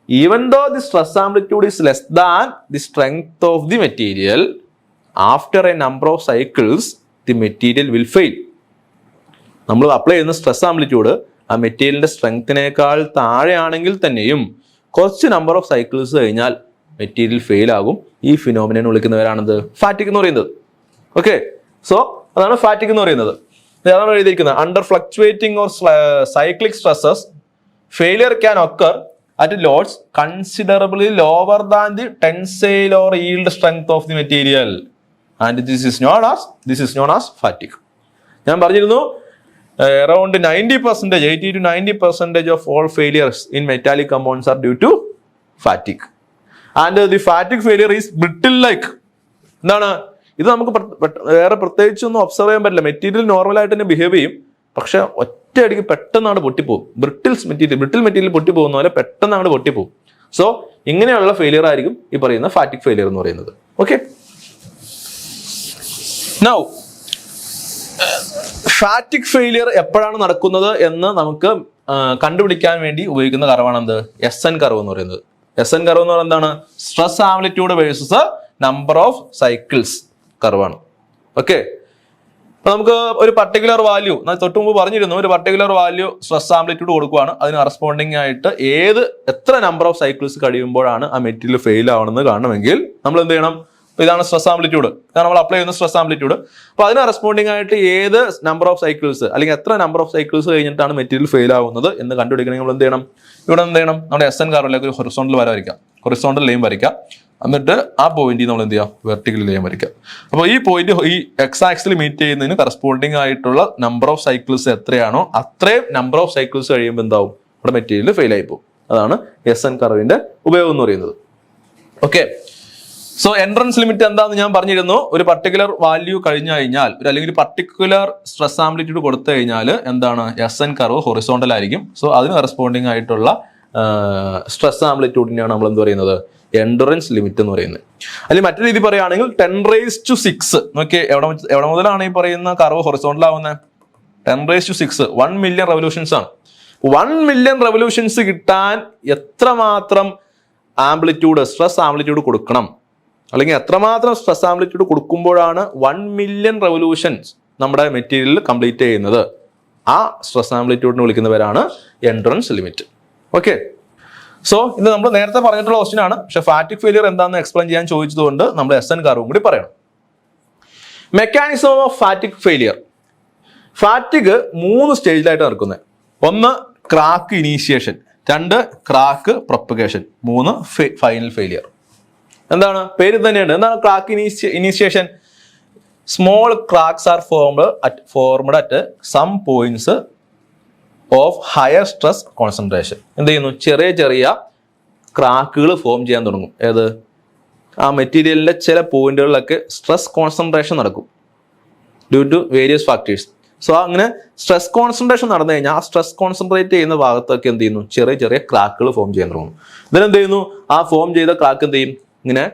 even though the stress amplitude is less than the strength of the material, after a number of cycles the material will fail. നമ്മൾ അപ്ലൈ ചെയ്യുന്ന സ്ട്രെസ് ആംപ്ലിറ്റ്യൂഡ് ആ മെറ്റീരിയലിന്റെ സ്ട്രെങ്ത്തിനേക്കാൾ താഴെയാണെങ്കിൽ തന്നെയും കുറച്ച് നമ്പർ ഓഫ് സൈക്കിൾസ് കഴിഞ്ഞാൽ മെറ്റീരിയൽ ഫെയിൽ ആകും. ഈ ഫിനോമിനൻ വിളിക്കുന്നവരാണത് ഫാറ്റിക് എന്ന് പറയുന്നത്. ഓക്കെ, സോ അതാണ് ഫാറ്റിക് എന്ന് പറയുന്നത്. അതാണ് എഴുതിയിരിക്കുന്നത്. Under fluctuating or cyclic stresses failure can occur at loads considerably lower than the tensile or yield strength of the material, and this is known as fatigue. ഞാൻ പറഞ്ഞിരുന്നു around 90%, 80 to 90% of all failures in metallic compounds are due to fatigue, and the fatigue failure is brittle like. എന്താണ് ഇത്? നമുക്ക് വേറെ പ്രത്യേകിച്ചൊന്നും observe ചെയ്യാൻ പറ്റില്ല. Material നോർമലായിട്ട് തന്നെ ബിഹേവ് ചെയ്യും, പക്ഷെ ഒറ്റയടിക്ക് പെട്ടെന്നാണ് പൊട്ടിപ്പോകും. ബ്രിട്ടിൽ മെറ്റീരിയൽ പൊട്ടിപ്പോകുന്ന പോലെ പെട്ടെന്ന് അങ്ങോട്ട് പൊട്ടിപ്പോകും. സോ ഇങ്ങനെയുള്ള ഫെയിലിയർ ആയിരിക്കും ഈ പറയുന്ന ഫാറ്റിക് ഫെയിലിയർ എന്ന് പറയുന്നത്. ഓക്കെ, നൗ ഫാറ്റിക് ഫെയിലിയർ എപ്പോഴാണ് നടക്കുന്നത് എന്ന് നമുക്ക് കണ്ടുപിടിക്കാൻ വേണ്ടി ഉപയോഗിക്കുന്ന കർവാണ് എന്ത്? SN കർവ് എന്ന് പറയുന്നത്. SN കർവ് എന്ന് പറയുന്നത് എന്താണ്? Stress amplitude versus number of cycles കർവാണ്. ഓക്കെ, അപ്പൊ നമുക്ക് ഒരു പർട്ടിക്കുലർ വാല്യൂ, തൊട്ട് മുമ്പ് പറഞ്ഞിരുന്നു, ഒരു പർട്ടിക്കുലർ വാല്യൂ സ്ട്രെസ് ആംപ്ലിറ്റ്യൂഡ് കൊടുക്കുകയാണ്. അതിന് കറസ്പോണ്ടിങ് ആയിട്ട് എത്ര നമ്പർ ഓഫ് സൈക്കിൾസ് കഴിയുമ്പോഴാണ് ആ മെറ്റീരിയൽ ഫെയിൽ ആവണമെന്ന് കാണണമെങ്കിൽ നമ്മൾ എന്ത് ചെയ്യണം? ഇതാണ് സ്ട്രെസ് ആംപ്ലിറ്റ്യൂഡ്, ഇതാണ് നമ്മൾ അപ്ലൈ ചെയ്യുന്ന സ്ട്രെസ് ആംപ്ലിറ്റ്യൂഡ്. അപ്പൊ അതിന് കറസ്പോണ്ടിങ് ആയിട്ട് ഏത് നമ്പർ ഓഫ് സൈക്കിൾസ് അല്ലെങ്കിൽ എത്ര നമ്പർ ഓഫ് സൈക്കിൾസ് കഴിഞ്ഞിട്ടാണ് മെറ്റീരിയൽ ഫെയിൽ ആവുന്നത് എന്ന് കണ്ടുപിടിക്കണമെങ്കിൽ നമ്മൾ എന്ത് ചെയ്യണം? ഇവിടെ എന്ത് ചെയ്യണം? നമ്മുടെ SN കർവിലേക്ക് ഒരു ഹൊറിസോണ്ടൽ വര വരയ്ക്കാം, ഹൊറിസോണ്ടൽ ലൈൻ വരയ്ക്കാം. എന്നിട്ട് ആ പോയിന്റ് നമ്മൾ എന്ത് ചെയ്യുക, വെർട്ടിക്കൽ ലൈൻ വരയ്ക്കുക. അപ്പോൾ ഈ പോയിന്റ് ഈ എക്സ് ആക്സിൽ മീറ്റ് ചെയ്യുന്നതിന് കറസ്പോണ്ടിങ് ആയിട്ടുള്ള നമ്പർ ഓഫ് സൈക്കിൾസ് എത്രയാണോ അത്രയും നമ്പർ ഓഫ് സൈക്കിൾസ് കഴിയുമ്പോൾ എന്താവും, ഇവിടെ മെറ്റീരിയൽ ഫെയിൽ ആയി പോകും. അതാണ് SN കർവിന്റെ ഉപയോഗം എന്ന് പറയുന്നത്. ഓക്കെ, സോ എൻട്രൻസ് ലിമിറ്റ് എന്താണെന്ന് ഞാൻ പറഞ്ഞിരുന്നു. ഒരു പർട്ടിക്കുലർ വാല്യൂ കഴിഞ്ഞു കഴിഞ്ഞാൽ അല്ലെങ്കിൽ പർട്ടിക്കുലർ സ്ട്രെസ് ആംപ്ലിറ്റ്യൂഡ് കൊടുത്തു കഴിഞ്ഞാൽ എന്താണ്, SN കർവ് ഹൊറിസോണ്ടൽ ആയിരിക്കും. സോ അതിന് കറസ്പോണ്ടിങ് ആയിട്ടുള്ള സ്ട്രെസ് ആംപ്ലിറ്റ്യൂഡിനെയാണ് നമ്മൾ എന്ത് പറയുന്നത്, എൻഡുറൻസ് ലിമിറ്റ് എന്ന് പറയുന്നത്. അല്ലെങ്കിൽ മറ്റൊരു രീതി പറയുകയാണെങ്കിൽ 10⁻⁶. നോക്കിയേ, എവിടെ മുതലാണ് ഈ പറയുന്ന കർവ് ഹൊറിസോണ്ടൽ ആവുന്നത്? 10⁻⁶, 1 മില്യൺ റെവല്യൂഷൻസ് ആണ്. 1 മില്യൺ റെവല്യൂഷൻസ് കിട്ടാൻ എത്രമാത്രം ആംപ്ലിറ്റ്യൂഡ്, സ്ട്രെസ് ആംപ്ലിറ്റ്യൂഡ് കൊടുക്കണം, അല്ലെങ്കിൽ എത്രമാത്രം സ്ട്രെസ് ആംപ്ലിറ്റ്യൂഡ് കൊടുക്കുമ്പോഴാണ് 1 മില്യൺ റെവല്യൂഷൻസ് നമ്മുടെ മെറ്റീരിയൽ കംപ്ലീറ്റ് ചെയ്യുന്നത്, ആ സ്ട്രെസ് ആംപ്ലിറ്റ്യൂഡിനെ വിളിക്കുന്നവരാണ് എൻഡുറൻസ് ലിമിറ്റ്. ഓക്കെ, സോ ഇത് നമ്മൾ നേരത്തെ പറഞ്ഞിട്ടുള്ള ക്വസ്റ്റ്യൻ ആണ്. പക്ഷെ ഫാറ്റിക് ഫെയിലിയർ എന്താണെന്ന് എക്സ്പ്ലെയിൻ ചെയ്യാൻ ചോദിച്ചതുകൊണ്ട് നമ്മൾ SN കർവും കൂടി പറയണം. Mechanism of fatigue failure. Fatigue 3 സ്റ്റേജിലായിട്ട് നടക്കുന്നത്. 1 crack initiation, 2 crack propagation, 3 final failure. എന്താണ്, പേര് തന്നെയുണ്ട്. എന്താണ് crack initiation? Small cracks are formed at some points of higher stress concentration. എന്ത് ചെയ്യുന്നു, ചെറിയ ചെറിയ ക്രാക്കുകൾ ഫോം ചെയ്യാൻ തുടങ്ങും. ഏത്, ആ മെറ്റീരിയലിന്റെ ചില പോയിന്റുകളിലൊക്കെ സ്ട്രെസ് കോൺസെൻട്രേഷൻ നടക്കും due to various factors. So അങ്ങനെ സ്ട്രെസ് കോൺസെൻട്രേഷൻ നടന്നു കഴിഞ്ഞാൽ ആ സ്ട്രെസ് കോൺസെൻട്രേറ്റ് ചെയ്യുന്ന ഭാഗത്തൊക്കെ എന്ത് ചെയ്യുന്നു, ചെറിയ ചെറിയ ക്രാക്കുകൾ ഫോം ചെയ്യാൻ തുടങ്ങും. ഇതിനെന്ത് ചെയ്യുന്നു, ആ ഫോം ചെയ്ത ക്രാക്ക് എന്ത് ചെയ്യും, ഇങ്ങനെ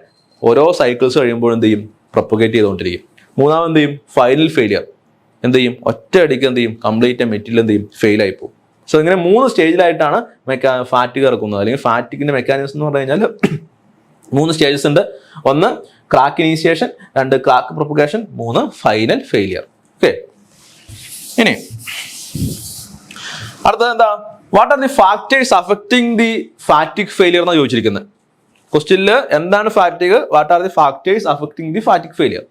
ഓരോ സൈക്കിൾസ് കഴിയുമ്പോൾ എന്ത് ചെയ്യും, പ്രൊപ്പഗേറ്റ് ചെയ്തുകൊണ്ടിരിക്കും. മൂന്നാമത് എന്ത് ചെയ്യും, ഫൈനൽ ഫെയിലിയർ. എന്ത് ചെയ്യും, ഒറ്റയടിക്ക് എന്ത് ചെയ്യും, കംപ്ലീറ്റ് മെറ്റീരിയൽ എന്ത് ചെയ്യും, ഫെയിൽ ആയി പോകും. സോ ഇങ്ങനെ 3 സ്റ്റേജിലായിട്ടാണ് ഫാറ്റിക് ഇറക്കുന്നത്. അല്ലെങ്കിൽ ഫാറ്റിക്കിന്റെ മെക്കാനിസം എന്ന് പറഞ്ഞു കഴിഞ്ഞാൽ 3 സ്റ്റേജസ് ഉണ്ട്. 1 crack initiation, 2 crack propagation, 3 final failure. Okay, ഇനി അടുത്തത് എന്താ, what are the factors affecting the ഫാറ്റിക് failure എന്നാണ് ചോദിച്ചിരിക്കുന്നത്. ക്വസ്റ്റ്യനിൽ എന്താണ് ഫാറ്റിക്, what are the factors affecting the ഫാറ്റിക് failure.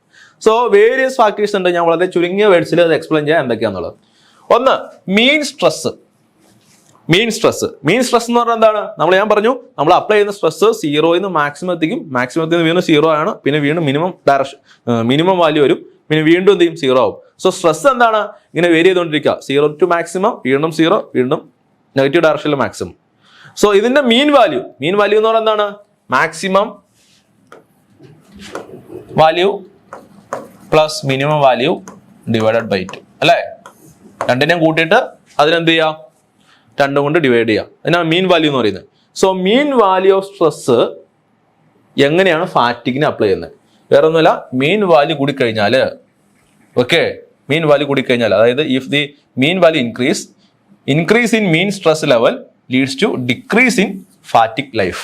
So various factors ഉണ്ട്. ഞാൻ വളരെ ചുരുങ്ങിയ വേർഡ്സിൽ അത് എക്സ്പ്ലെയിൻ ചെയ്യാൻ എന്തൊക്കെയാണെന്നുള്ളത്. 1 മീൻ സ്ട്രെസ്. മീൻ സ്ട്രെസ് എന്ന് പറഞ്ഞാൽ എന്താണ്, ഞാൻ പറഞ്ഞു നമ്മൾ അപ്ലൈ ചെയ്യുന്ന സ്ട്രെസ് 0യിൽ നിന്ന് മാക്സിമം എത്തിക്കും, മാക്സിമത്തിൽ നിന്ന് വീണ്ടും 0 ആണ്, പിന്നെ വീണ്ടും മിനിമം വാല്യൂ വരും, പിന്നെ വീണ്ടും എന്ത് ചെയ്യും, 0 ആവും. സോ സ്ട്രെസ് എന്താണ്, ഇങ്ങനെ വേരി ചെയ്തുകൊണ്ടിരിക്കുക, 0 to മാക്സിമം, വീണ്ടും 0, വീണ്ടും നെഗറ്റീവ് ഡയറക്ഷനിൽ മാക്സിമം. സോ ഇതിന്റെ മീൻ വാല്യൂ എന്ന് പറഞ്ഞാൽ എന്താണ്, maximum value plus minimum value divided by 2 അല്ലേ. രണ്ടിനെയും കൂട്ടിയിട്ട് അതിനെന്ത് ചെയ്യാം, 2 കൊണ്ട് ഡിവൈഡ് ചെയ്യാം. അതിനാണ് മീൻ വാല്യൂ എന്ന് പറയുന്നത്. So mean value of stress എങ്ങനെയാണ് ഫാറ്റിക്കിന് അപ്ലൈ ചെയ്യുന്നത്? വേറെ ഒന്നുമില്ല, മീൻ വാല്യൂ കൂടിക്കഴിഞ്ഞാൽ, ഓക്കെ, മീൻ വാല്യൂ കൂടിക്കഴിഞ്ഞാൽ, അതായത് if the mean value increase in mean stress level leads to decrease in fatigue life.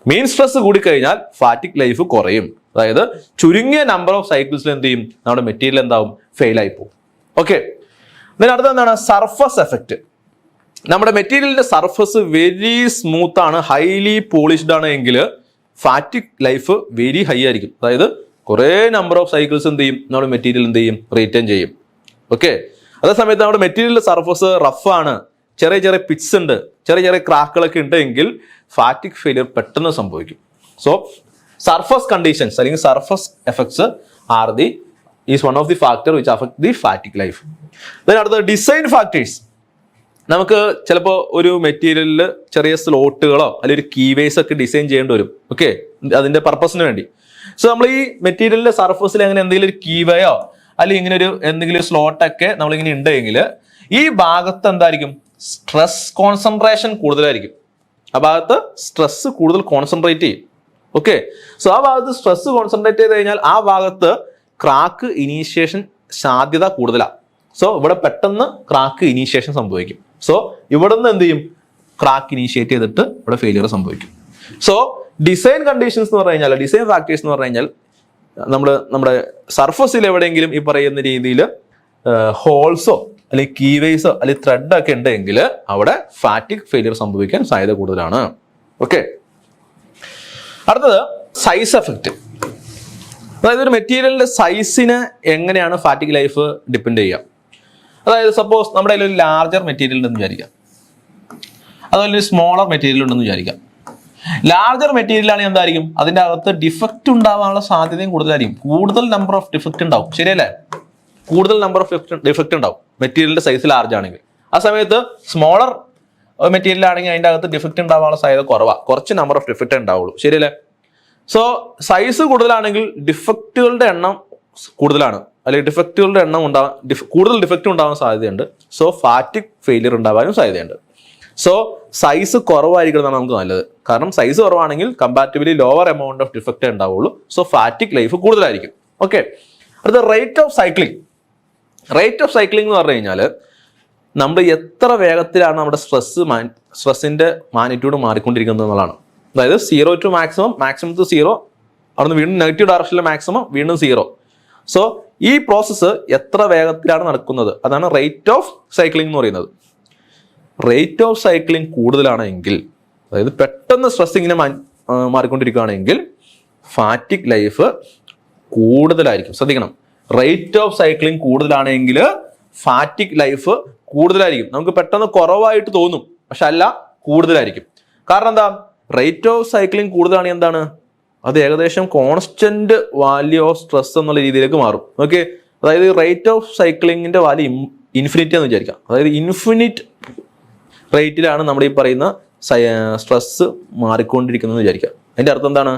Mean stress കൂടിക്കഴിഞ്ഞാൽ ഫാറ്റിക് ലൈഫ് കുറയും. അതായത് ചുരുങ്ങിയ നമ്പർ ഓഫ് സൈക്കിൾസിൽ എന്ത് ചെയ്യും, നമ്മുടെ മെറ്റീരിയൽ എന്താവും, ഫെയിൽ ആയി പോകും. ഓക്കെ, ഇതിന് അടുത്ത എന്താണ്, സർഫസ് എഫക്റ്റ്. നമ്മുടെ മെറ്റീരിയലിന്റെ സർഫസ് വെരി സ്മൂത്ത് ആണ്, ഹൈലി പോളിഷ്ഡ് ആണ് എങ്കിൽ ഫാറ്റിക് ലൈഫ് വെരി ഹൈ ആയിരിക്കും. അതായത് കുറേ നമ്പർ ഓഫ് സൈക്കിൾസ് എന്ത് ചെയ്യും, നമ്മുടെ മെറ്റീരിയൽ എന്ത് ചെയ്യും, റീറ്റെയിൻ ചെയ്യും. ഓക്കെ, അതേസമയത്ത് നമ്മുടെ മെറ്റീരിയലിന്റെ സർഫസ് റഫ് ആണ്, ചെറിയ ചെറിയ പിറ്റ്സ് ഉണ്ട്, ചെറിയ ചെറിയ ക്രാക്കുകളൊക്കെ ഉണ്ടെങ്കിൽ ഫാറ്റിക് ഫെയിലിയർ പെട്ടെന്ന് സംഭവിക്കും. സോ സർഫസ് കണ്ടീഷൻസ് അല്ലെങ്കിൽ surface effects is one of the factor which affect the fatigue life. then അടുത്ത ഡിസൈൻ ഫാക്ടേഴ്സ്. നമുക്ക് ചിലപ്പോൾ ഒരു മെറ്റീരിയലിൽ ചെറിയ സ്ലോട്ടുകളോ അല്ലെങ്കിൽ ഒരു കീവേസ് ഒക്കെ ഡിസൈൻ ചെയ്യേണ്ടി വരും. ഓക്കെ, അതിന്റെ പർപ്പസിന് വേണ്ടി. സോ നമ്മൾ ഈ മെറ്റീരിയലിന്റെ സർഫസിൽ അങ്ങനെ എന്തെങ്കിലും ഒരു കീവേയോ അല്ലെങ്കിൽ ഇങ്ങനെ ഒരു എന്തെങ്കിലും സ്ലോട്ടൊക്കെ നമ്മളിങ്ങനെ ഉണ്ടെങ്കിൽ ഈ ഭാഗത്ത് എന്തായിരിക്കും, സ്ട്രെസ് കോൺസെൻട്രേഷൻ കൂടുതലായിരിക്കും. ആ ഭാഗത്ത് സ്ട്രെസ് കൂടുതൽ കോൺസെൻട്രേറ്റ് ചെയ്യും. ഓക്കെ, സോ ആ ഭാഗത്ത് സ്ട്രെസ് കോൺസെൻട്രേറ്റ് ചെയ്ത് കഴിഞ്ഞാൽ ആ ഭാഗത്ത് ക്രാക്ക് ഇനീഷ്യേഷൻ സാധ്യത കൂടുതലാണ്. സോ ഇവിടെ പെട്ടെന്ന് ക്രാക്ക് ഇനീഷ്യേഷൻ സംഭവിക്കും. സോ ഇവിടെ നിന്ന് എന്ത് ചെയ്യും, ക്രാക്ക് ഇനീഷ്യേറ്റ് ചെയ്തിട്ട് ഇവിടെ ഫെയിലിയർ സംഭവിക്കും. സോ ഡിസൈൻ കണ്ടീഷൻസ് എന്ന് പറഞ്ഞു കഴിഞ്ഞാൽ, ഡിസൈൻ ഫാക്ടേഴ്സ് എന്ന് പറഞ്ഞു കഴിഞ്ഞാൽ നമ്മുടെ സർഫസിൽ എവിടെയെങ്കിലും ഈ പറയുന്ന രീതിയിൽ ഹോൾസോ അല്ലെങ്കിൽ കീവേസോ അല്ലെങ്കിൽ ത്രെഡ് ഒക്കെ ഉണ്ടെങ്കിൽ അവിടെ ഫാറ്റിക് ഫെയിലിയർ സംഭവിക്കാൻ സാധ്യത കൂടുതലാണ്. ഓക്കെ, അടുത്തത് സൈസ് എഫക്റ്റ്. അതായത് ഒരു മെറ്റീരിയലിന്റെ സൈസിന് എങ്ങനെയാണ് ഫാറ്റിക് ലൈഫ് ഡിപ്പെൻഡ് ചെയ്യുക. അതായത് സപ്പോസ് നമ്മുടെ കയ്യിൽ ഒരു ലാർജർ മെറ്റീരിയൽ ഉണ്ടെന്ന് വിചാരിക്കാം, അതുപോലെ ഒരു സ്മോളർ മെറ്റീരിയൽ ഉണ്ടെന്ന് വിചാരിക്കാം. ലാർജർ മെറ്റീരിയൽ ആണെങ്കിൽ എന്തായിരിക്കും, അതിന്റെ അകത്ത് ഡിഫക്റ്റ് ഉണ്ടാവാനുള്ള സാധ്യതയും കൂടുതലായിരിക്കും. കൂടുതൽ നമ്പർ ഓഫ് ഡിഫക്റ്റ് ഉണ്ടാവും, ശരിയല്ലേ? കൂടുതൽ നമ്പർ ഓഫ് ഡിഫക്റ്റ് ഉണ്ടാവും മെറ്റീരിയലിന്റെ സൈസ് ലാർജ് ആണെങ്കിൽ. ആ സമയത്ത് സ്മോളർ മെറ്റീരിയൽ ആണെങ്കിൽ അതിന്റെ അകത്ത് ഡിഫക്റ്റ് ഉണ്ടാവാനുള്ള സാധ്യത കുറവാണ്, കുറച്ച് നമ്പർ ഓഫ് ഡിഫക്റ്റ് ഉണ്ടാവുള്ളൂ, ശരിയല്ലേ? സോ സൈസ് കൂടുതലാണെങ്കിൽ ഡിഫക്റ്റുകളുടെ എണ്ണം കൂടുതലാണ്, അല്ലെങ്കിൽ ഡിഫക്റ്റുകളുടെ എണ്ണം കൂടുതൽ ഡിഫക്റ്റ് ഉണ്ടാവാൻ സാധ്യതയുണ്ട്. സോ ഫാറ്റിക് ഫെയിലിയർ ഉണ്ടാവാനും സാധ്യതയുണ്ട്. സോ സൈസ് കുറവായിരിക്കുന്നതാണ് നമുക്ക് നല്ലത്. കാരണം സൈസ് കുറവാണെങ്കിൽ comparatively lower amount of defect ഉണ്ടാവുള്ളൂ. സോ ഫാറ്റിക് ലൈഫ് കൂടുതലായിരിക്കും. ഓക്കെ, അടുത്ത rate of cycling. Rate of cycling എന്ന് പറഞ്ഞു കഴിഞ്ഞാൽ നമ്മൾ എത്ര വേഗത്തിലാണ് നമ്മുടെ സ്ട്രെസ്സിന്റെ മാഗ്നിറ്റ്യൂഡ് മാറിക്കൊണ്ടിരിക്കുന്നത് എന്നുള്ളതാണ്. അതായത് 0 to മാക്സിമം, മാക്സിമം ടു 0, അവിടുന്ന് വീണ്ടും നെഗറ്റീവ് ഡയറക്ഷനിലെ മാക്സിമം, വീണ്ടും 0. സോ ഈ പ്രോസസ്സ് എത്ര വേഗത്തിലാണ് നടക്കുന്നത്, അതാണ് റേറ്റ് ഓഫ് സൈക്ലിംഗ് എന്ന് പറയുന്നത്. റേറ്റ് ഓഫ് സൈക്ലിംഗ് കൂടുതലാണെങ്കിൽ, അതായത് പെട്ടെന്ന് സ്ട്രെസ് ഇങ്ങനെ മാറിക്കൊണ്ടിരിക്കുകയാണെങ്കിൽ ഫാറ്റിക് ലൈഫ് കൂടുതലായിരിക്കും. ശ്രദ്ധിക്കണം, റേറ്റ് ഓഫ് സൈക്ലിംഗ് കൂടുതലാണെങ്കിൽ ഫാറ്റിക് ലൈഫ് കൂടുതലായിരിക്കും. നമുക്ക് പെട്ടെന്ന് കുറവായിട്ട് തോന്നും, പക്ഷെ അല്ല, കൂടുതലായിരിക്കും. കാരണം എന്താ, റേറ്റ് ഓഫ് സൈക്ലിംഗ് കൂടുതലാണെങ്കിൽ എന്താണ്, അത് ഏകദേശം കോൺസ്റ്റന്റ് വാല്യൂ ഓഫ് സ്ട്രെസ് എന്നുള്ള രീതിയിലേക്ക് മാറും. ഓക്കെ, അതായത് റേറ്റ് ഓഫ് സൈക്ലിങ്ങിന്റെ വാല്യൂ ഇൻഫിനിറ്റി എന്ന് വിചാരിക്കാം. അതായത് ഇൻഫിനിറ്റ് റേറ്റിലാണ് നമ്മുടെ ഈ പറയുന്ന സ്ട്രെസ് മാറിക്കൊണ്ടിരിക്കുന്നത് വിചാരിക്കുക. അതിന്റെ അർത്ഥം എന്താണ്,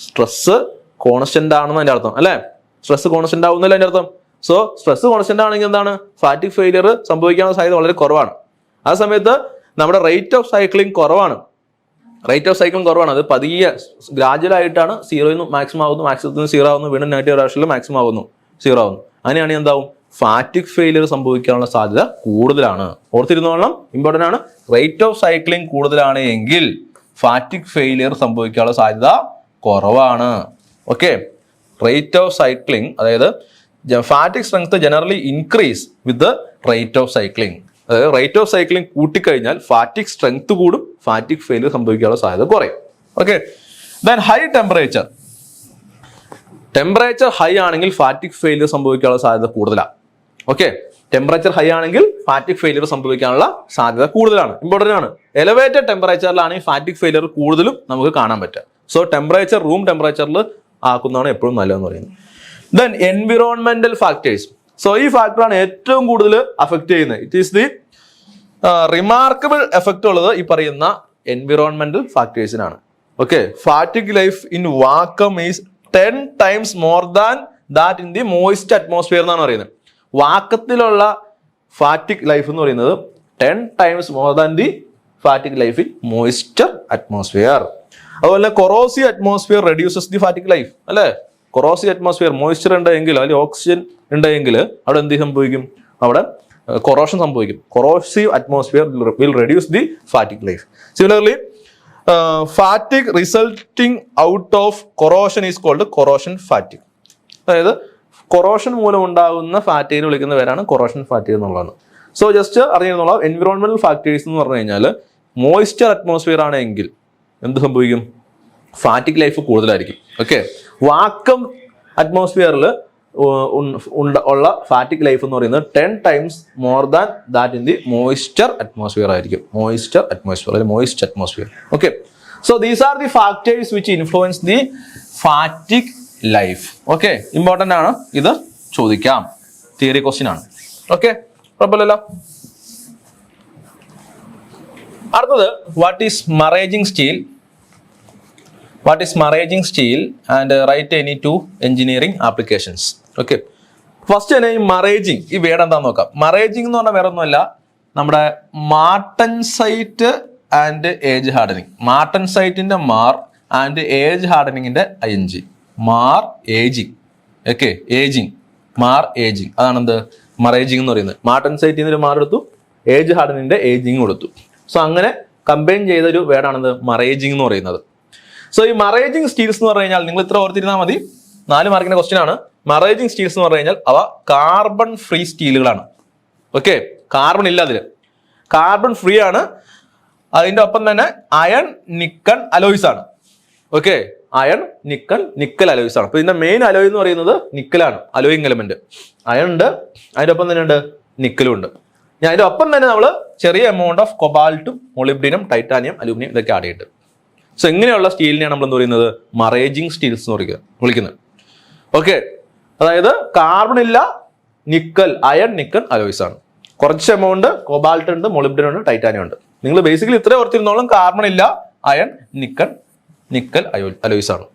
സ്ട്രെസ് കോൺസ്റ്റന്റ് ആണെന്ന് അതിന്റെ അർത്ഥം, അല്ലെ? സ്ട്രെസ് കോൺസ്റ്റന്റ് ആവുന്നല്ലോ അതിന്റെ അർത്ഥം. സോ സ്ട്രെസ് കോൺസ്റ്റന്റ് ആണെങ്കിൽ എന്താണ്, ഫാറ്റിക് ഫെയിലിയർ സംഭവിക്കാനുള്ള സാധ്യത വളരെ കുറവാണ്. ആ സമയത്ത് നമ്മുടെ റേറ്റ് ഓഫ് സൈക്ലിംഗ് കുറവാണ്. അത് പതിയെ ഗ്രാജുവൽ ആയിട്ടാണ് 0 മാക്സിമം ആവുന്നു, മാക്സിമത്തിൽ 0 ആവുന്നു, വീണ്ടും നെഗറ്റീവ് ഡയറക്ഷനിൽ മാക്സിമം ആവുന്നു, 0 ആവുന്നു. അങ്ങനെയാണെങ്കിൽ എന്താവും, ഫാറ്റിക് ഫെയിലിയർ സംഭവിക്കാനുള്ള സാധ്യത കൂടുതലാണ്. ഓർത്തിരുന്നോളണം, ഇമ്പോർട്ടൻ്റ് ആണ്. റേറ്റ് ഓഫ് സൈക്ലിംഗ് കൂടുതലാണ് എങ്കിൽ ഫാറ്റിക് ഫെയിലിയർ സംഭവിക്കാനുള്ള സാധ്യത കുറവാണ്. ഓക്കെ, റേറ്റ് ഓഫ് സൈക്ലിംഗ്, അതായത് fatigue strength generally increase with rate of cycling. അതായത് റേറ്റ് ഓഫ് സൈക്ലിംഗ് കൂട്ടിക്കഴിഞ്ഞാൽ ഫാറ്റിക് സ്ട്രെങ്ത് കൂടും, ഫാറ്റിക് ഫെയിലിയർ സംഭവിക്കാനുള്ള സാധ്യത കുറയും. Okay, then high temperature. Temperature high ആണെങ്കിൽ ഫാറ്റിക് ഫെയിലിയർ സംഭവിക്കാനുള്ള സാധ്യത കൂടുതലാണ്. ഓക്കെ, ടെമ്പറേച്ചർ ഹൈ ആണെങ്കിൽ ഫാറ്റിക് ഫെയിലിയർ സംഭവിക്കാനുള്ള സാധ്യത കൂടുതലാണ്. ഇമ്പോർട്ടൻ്റ് ആണ്. എലവേറ്റഡ് ടെമ്പറേച്ചറിലാണ് ഈ ഫാറ്റിക് ഫെയിലിയർ കൂടുതലും നമുക്ക് കാണാൻ പറ്റുക. സോ ടെമ്പറേച്ചർ റൂം ടെമ്പറേച്ചറിൽ ആക്കുന്നതാണ് എപ്പോഴും നല്ലതെന്ന് പറയുന്നത്. Then environmental factors. സോ ഈ ഫാക്ടറാണ് ഏറ്റവും കൂടുതൽ അഫക്റ്റ് ചെയ്യുന്നത്. It is the remarkable effect ഉള്ളത് ഈ പറയുന്ന എൻവിറോൺമെന്റൽ ഫാക്ടേഴ്സിനാണ്. Okay, fatigue life in vacuum is 10 times more than that in the moist atmosphere എന്നാണ് പറയുന്നത്. വാക്കത്തിലുള്ള ഫാറ്റിക് ലൈഫ് എന്ന് പറയുന്നത് 10 times more than the fatigue life in moisture atmosphere. അതുപോലെ corrosive atmosphere reduces the fatigue life, അല്ലെ? Corrosive atmosphere, moisture ഉണ്ടെങ്കിൽ, അല്ലെങ്കിൽ oxygen ഉണ്ടെങ്കിൽ അവിടെ എന്ത് സംഭവിക്കും, അവിടെ കൊറോഷൻ സംഭവിക്കും. Corrosive atmosphere will reduce the fatigue life. Similarly fatigue resulting out of corrosion is called corrosion fatigue. അതായത് കൊറോഷൻ മൂലം ഉണ്ടാകുന്ന ഫാറ്റീനെ വിളിക്കുന്ന പേരാണ് കൊറോഷൻ ഫാറ്റീഗ് എന്നുള്ളതാണ്. സോ ജസ്റ്റ് അറിഞ്ഞിരുന്നുള്ള എൻവിറോൺമെന്റൽ ഫാക്ടേഴ്സ് എന്ന് പറഞ്ഞു കഴിഞ്ഞാൽ മോയിസ്ചർ അറ്റ്മോസ്ഫിയർ ആണെങ്കിൽ എന്ത് സംഭവിക്കും, ഫാറ്റിക് ലൈഫ് കൂടുതലായിരിക്കും. ഓക്കെ, വാക്വം അറ്റ്മോസ്ഫിയറിൽ ഉള്ള ഫാറ്റിക് ലൈഫ് എന്ന് പറയുന്നത് 10 times more than that in the moisture atmosphere ആയിരിക്കും. മോയിസ്ചർ അറ്റ്മോസ്ഫിയർ അല്ലെങ്കിൽ moist atmosphere. Okay, so these are the factors which influence the fatigue life. Okay, important ആണ്, ഇത് ചോദിക്കാം, തിയറി ക്വസ്റ്റ്യൻ ആണ്. ഓക്കെ, കുഴപ്പമില്ലല്ലോ. അടുത്തത് what is maraging steel. What is maraging steel and write any two engineering applications. Okay, first തന്നെ ഈ മറേജിങ്, ഈ word എന്താന്ന് നോക്കാം. മറേജിങ് എന്ന് പറഞ്ഞാൽ വേറെ ഒന്നുമല്ല, നമ്മുടെ മാർട്ടൻസൈറ്റ് ആൻഡ് ഏജ് ഹാർഡനിങ്. മാർട്ടൻസൈറ്റിന്റെ മാർ ആൻഡ് ഏജ് ഹാർഡനിങ്ങിന്റെ ING, mar aging. Okay, aging, mar aging, അതാണ് എന്ത് മറേജിങ് എന്ന് പറയുന്നത്. മാർട്ടൻസൈറ്റിന് ഒരു മാർ എടുത്തു, ഏജ് ഹാർഡനിങ്ങിന്റെ ഏജിങ് കൊടുത്തു. സോ അങ്ങനെ കമ്പൈൻ ചെയ്തൊരു വേർഡാണെന്ത് മറേജിങ് എന്ന് പറയുന്നത്. സോ ഈ മറേജിങ് സ്റ്റീൽസ് എന്ന് പറഞ്ഞു കഴിഞ്ഞാൽ നിങ്ങൾ ഇത്ര ഓർത്തിരുന്നാൽ മതി, 4 മാർക്കിന്റെ ക്വസ്റ്റ്യൻ ആണ്. മറേജിങ് സ്റ്റീൽസ് എന്ന് പറഞ്ഞു കഴിഞ്ഞാൽ അവ കാർബൺ ഫ്രീ സ്റ്റീലുകളാണ്. ഓക്കെ, കാർബൺ ഇല്ല അതിൽ, കാർബൺ ഫ്രീ ആണ്. അതിന്റെ ഒപ്പം തന്നെ അയൺ നിക്കൺ അലോയ്സ് ആണ്. ഓക്കെ, അയൺ നിക്കൽ അലോയ്സ് ആണ്. അപ്പൊ ഇതിന്റെ മെയിൻ അലോയ് എന്ന് പറയുന്നത് നിക്കലാണ്, അലോയിങ് എലമെന്റ്. അയൺ ഉണ്ട്, അതിന്റെ ഒപ്പം തന്നെ ഉണ്ട് നിക്കലും ഉണ്ട്. ഞാൻ അതിന്റെ ഒപ്പം തന്നെ നമ്മൾ ചെറിയ എമൗണ്ട് ഓഫ് കൊബാൾട്ടും മൊളിബ്ഡിനം ടൈറ്റാനിയം അലൂമിനിയം ഇതൊക്കെ ആഡ് ചെയ്തിട്ട്. സോ ഇങ്ങനെയുള്ള സ്റ്റീലിനെയാണ് നമ്മൾ എന്ത് പറയുന്നത്, മറേജിങ് സ്റ്റീൽസ് എന്ന് വിളിക്കുന്നത്. ഓക്കെ, അതായത് കാർബൺ ഇല്ല, നിക്കൽ, അയൺ നിക്കൽ അലോയ്സ് ആണ്. കുറച്ച് എമൗണ്ട് കോബാൾട്ട് ഉണ്ട്, മൊളിബ്ഡൻ ഉണ്ട്, ടൈറ്റാനിയം ഉണ്ട്. നിങ്ങൾ ബേസിക്കലി ഇത്രേ ഓർത്തിരുന്നോളും, കാർബൺ ഇല്ല, അയൺ നിക്കൽ അലോയ്സ് ആണ്.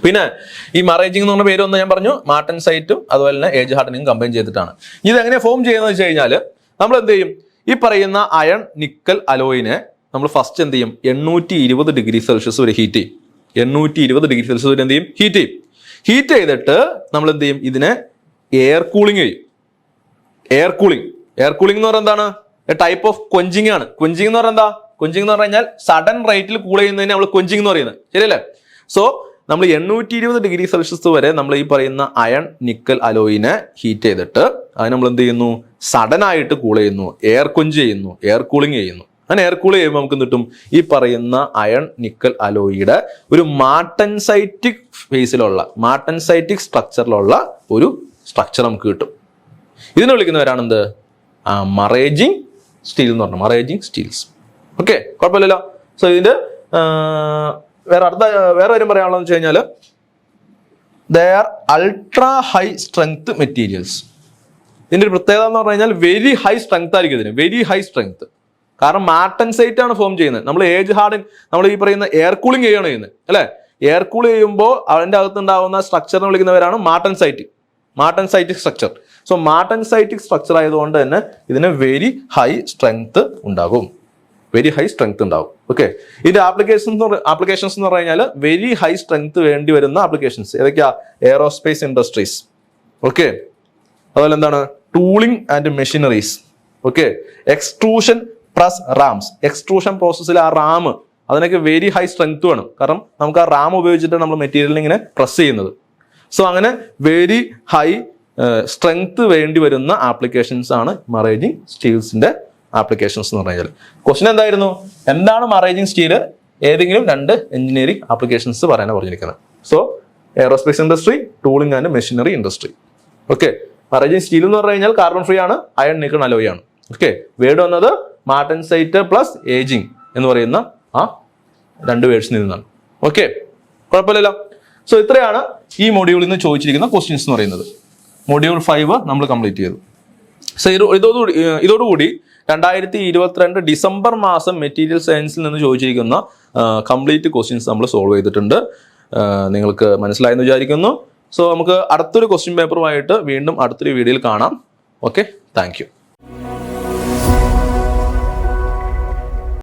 പിന്നെ ഈ മറേജിങ് എന്ന് പറഞ്ഞ പേരൊന്ന് ഞാൻ പറഞ്ഞു, മാർട്ടൻസൈറ്റും അതുപോലെ തന്നെ ഏജ് ഹാർഡനിങ്ങും കമ്പൈൻ ചെയ്തിട്ടാണ്. ഇത് എങ്ങനെ ഫോം ചെയ്യുന്നത് വെച്ച് കഴിഞ്ഞാൽ നമ്മൾ എന്ത് ചെയ്യും, ഈ പറയുന്ന അയൺ നിക്കൽ അലോയിനെ നമ്മൾ ഫസ്റ്റ് എന്ത് ചെയ്യും, 820 ഡിഗ്രി സെൽഷ്യസ് വരെ ഹീറ്റ് ചെയ്യും. 820 ഡിഗ്രി സെൽഷ്യസ് വരെ എന്ത് ചെയ്യും, ഹീറ്റ് ചെയ്തിട്ട് നമ്മൾ എന്ത് ചെയ്യും, ഇതിനെ എയർ കൂളിംഗ് ചെയ്യും. എയർ കൂളിംഗ് എന്ന് പറഞ്ഞാൽ എന്താണ്, ടൈപ്പ് ഓഫ് ക്വഞ്ചിങ് ആണ്. ക്വഞ്ചിങ് എന്ന് പറഞ്ഞാൽ എന്താ, ക്വഞ്ചിങ് എന്ന് പറഞ്ഞു കഴിഞ്ഞാൽ സഡൻ റേറ്റിൽ കൂൾ ചെയ്യുന്നതിന് നമ്മൾ ക്വഞ്ചിങ് എന്ന് പറയുന്നത്, ശരിയല്ലേ? സോ നമ്മൾ 820 ഡിഗ്രി സെൽഷ്യസ് വരെ നമ്മൾ ഈ പറയുന്ന അയൺ നിക്കൽ അലോയിനെ ഹീറ്റ് ചെയ്തിട്ട് അത് നമ്മൾ എന്ത് ചെയ്യുന്നു, സഡൻ ആയിട്ട് കൂൾ ചെയ്യുന്നു, എയർ ക്വഞ്ച് ചെയ്യുന്നു, എയർ കൂളിംഗ് ചെയ്യുന്നു. അങ്ങനെ എയർ കൂൾ ചെയ്യുമ്പോൾ നമുക്ക് കിട്ടും ഈ പറയുന്ന അയൺ നിക്കൽ അലോയിയുടെ ഒരു മാർട്ടൻസൈറ്റിക് ഫേസിലുള്ള, മാർട്ടൻസൈറ്റിക് സ്ട്രക്ചറിലുള്ള ഒരു സ്ട്രക്ചർ നമുക്ക് കിട്ടും. ഇതിനെ വിളിക്കുന്നവരാണ് എന്ത്, മറേജിങ് സ്റ്റീൽ എന്ന് പറഞ്ഞാൽ, മറേജിങ് സ്റ്റീൽസ്. ഓക്കെ, കുഴപ്പമില്ലല്ലോ. സോ ഇതിന്റെ വേറെ കാര്യം പറയാനുള്ളതെന്ന് വെച്ച് കഴിഞ്ഞാൽ they are ultra high strength materials. ഇതിന്റെ ഒരു പ്രത്യേകത എന്ന് പറഞ്ഞു കഴിഞ്ഞാൽ വെരി ഹൈ സ്ട്രെങ്ത് ആയിരിക്കും ഇതിന്, വെരി ഹൈ സ്ട്രെങ്ത്. കാരണം മാർട്ടൻസൈറ്റ് ആണ് ഫോം ചെയ്യുന്നത്. നമ്മൾ ഏജ് ഹാർഡൻ, നമ്മൾ ഈ പറയുന്ന എയർ കൂളിംഗ് ചെയ്യാണ് ചെയ്യുന്നത്, അല്ലെ? എയർ കൂൾ ചെയ്യുമ്പോൾ അതിന്റെ അകത്തുണ്ടാവുന്ന സ്ട്രക്ചറിനെ വിളിക്കുന്നവരാണ് മാർട്ടൻസൈറ്റിക് സ്ട്രക്ചർ. സോ മാർട്ടൻസൈറ്റിക് സ്ട്രക്ചർ ആയതുകൊണ്ട് തന്നെ ഇതിന് വെരി ഹൈ സ്ട്രെങ്ത് ഉണ്ടാകും. ഓക്കെ, ഇതിന്റെ ആപ്ലിക്കേഷൻസ് എന്ന് പറഞ്ഞാൽ വെരി ഹൈ സ്ട്രെങ്ത് വേണ്ടി വരുന്ന ആപ്ലിക്കേഷൻസ് ഏതൊക്കെയാ, എയറോസ്പേസ് ഇൻഡസ്ട്രീസ്, ഓക്കെ, അതുപോലെ എന്താണ്, tooling and machineries, okay, extrusion press rams. Extrusion പ്രോസസ്സിൽ ആ റാം അതിനൊക്കെ വെരി ഹൈ സ്ട്രെങ്ത് വേണം. കാരണം നമുക്ക് ആ റാം ഉപയോഗിച്ചിട്ട് നമ്മൾ മെറ്റീരിയലിനെ ഇങ്ങനെ പ്രസ് ചെയ്യുന്നത്. സോ അങ്ങനെ വെരി ഹൈ സ്ട്രെങ്ത് വേണ്ടി വരുന്ന ആപ്ലിക്കേഷൻസ് ആണ് മറേജിങ് സ്റ്റീൽസിന്റെ ആപ്ലിക്കേഷൻസ് എന്ന് പറഞ്ഞാൽ. ക്വസ്റ്റ്യൻ എന്തായിരുന്നു, എന്താണ് മറേജിങ് സ്റ്റീൽ? ഏതെങ്കിലും 2 എഞ്ചിനീയറിംഗ് ആപ്ലിക്കേഷൻസ് പറയാനാണ് പറഞ്ഞിരിക്കുന്നത്. So aerospace industry, tooling and machinery industry. Okay, maraging steel എന്ന് പറഞ്ഞു കഴിഞ്ഞാൽ കാർബൺ ഫ്രീ ആണ്, അയൺ നിക്കൽ അലോയ് ആണ്. ഓക്കെ, വേർഡ് വന്നത് മാർട്ടൻസൈറ്റ് പ്ലസ് ഏജിങ് എന്ന് പറയുന്ന ആ 2 വേർഡ്സിൽ നിന്നാണ്. ഓക്കെ, കുഴപ്പമില്ലല്ലോ. സോ ഇത്രയാണ് ഈ മൊഡ്യൂളിൽ നിന്ന് ചോദിച്ചിരിക്കുന്ന ക്വസ്റ്റ്യൻസ് എന്ന് പറയുന്നത്. മൊഡ്യൂൾ 5 നമ്മൾ കംപ്ലീറ്റ് ചെയ്തു. സോ ഇതോടുകൂടി 2022 ഡിസംബർ മാസം മെറ്റീരിയൽ സയൻസിൽ നിന്ന് ചോദിച്ചിരിക്കുന്ന കംപ്ലീറ്റ് ക്വസ്റ്റ്യൻസ് നമ്മൾ സോൾവ് ചെയ്തിട്ടുണ്ട്. നിങ്ങൾക്ക് മനസ്സിലായെന്ന് വിചാരിക്കുന്നു. സോ നമുക്ക് അടുത്തൊരു ക്വസ്റ്റ്യൻ പേപ്പറുമായിട്ട് വീണ്ടും അടുത്തൊരു വീഡിയോയിൽ കാണാം. Okay, thank you.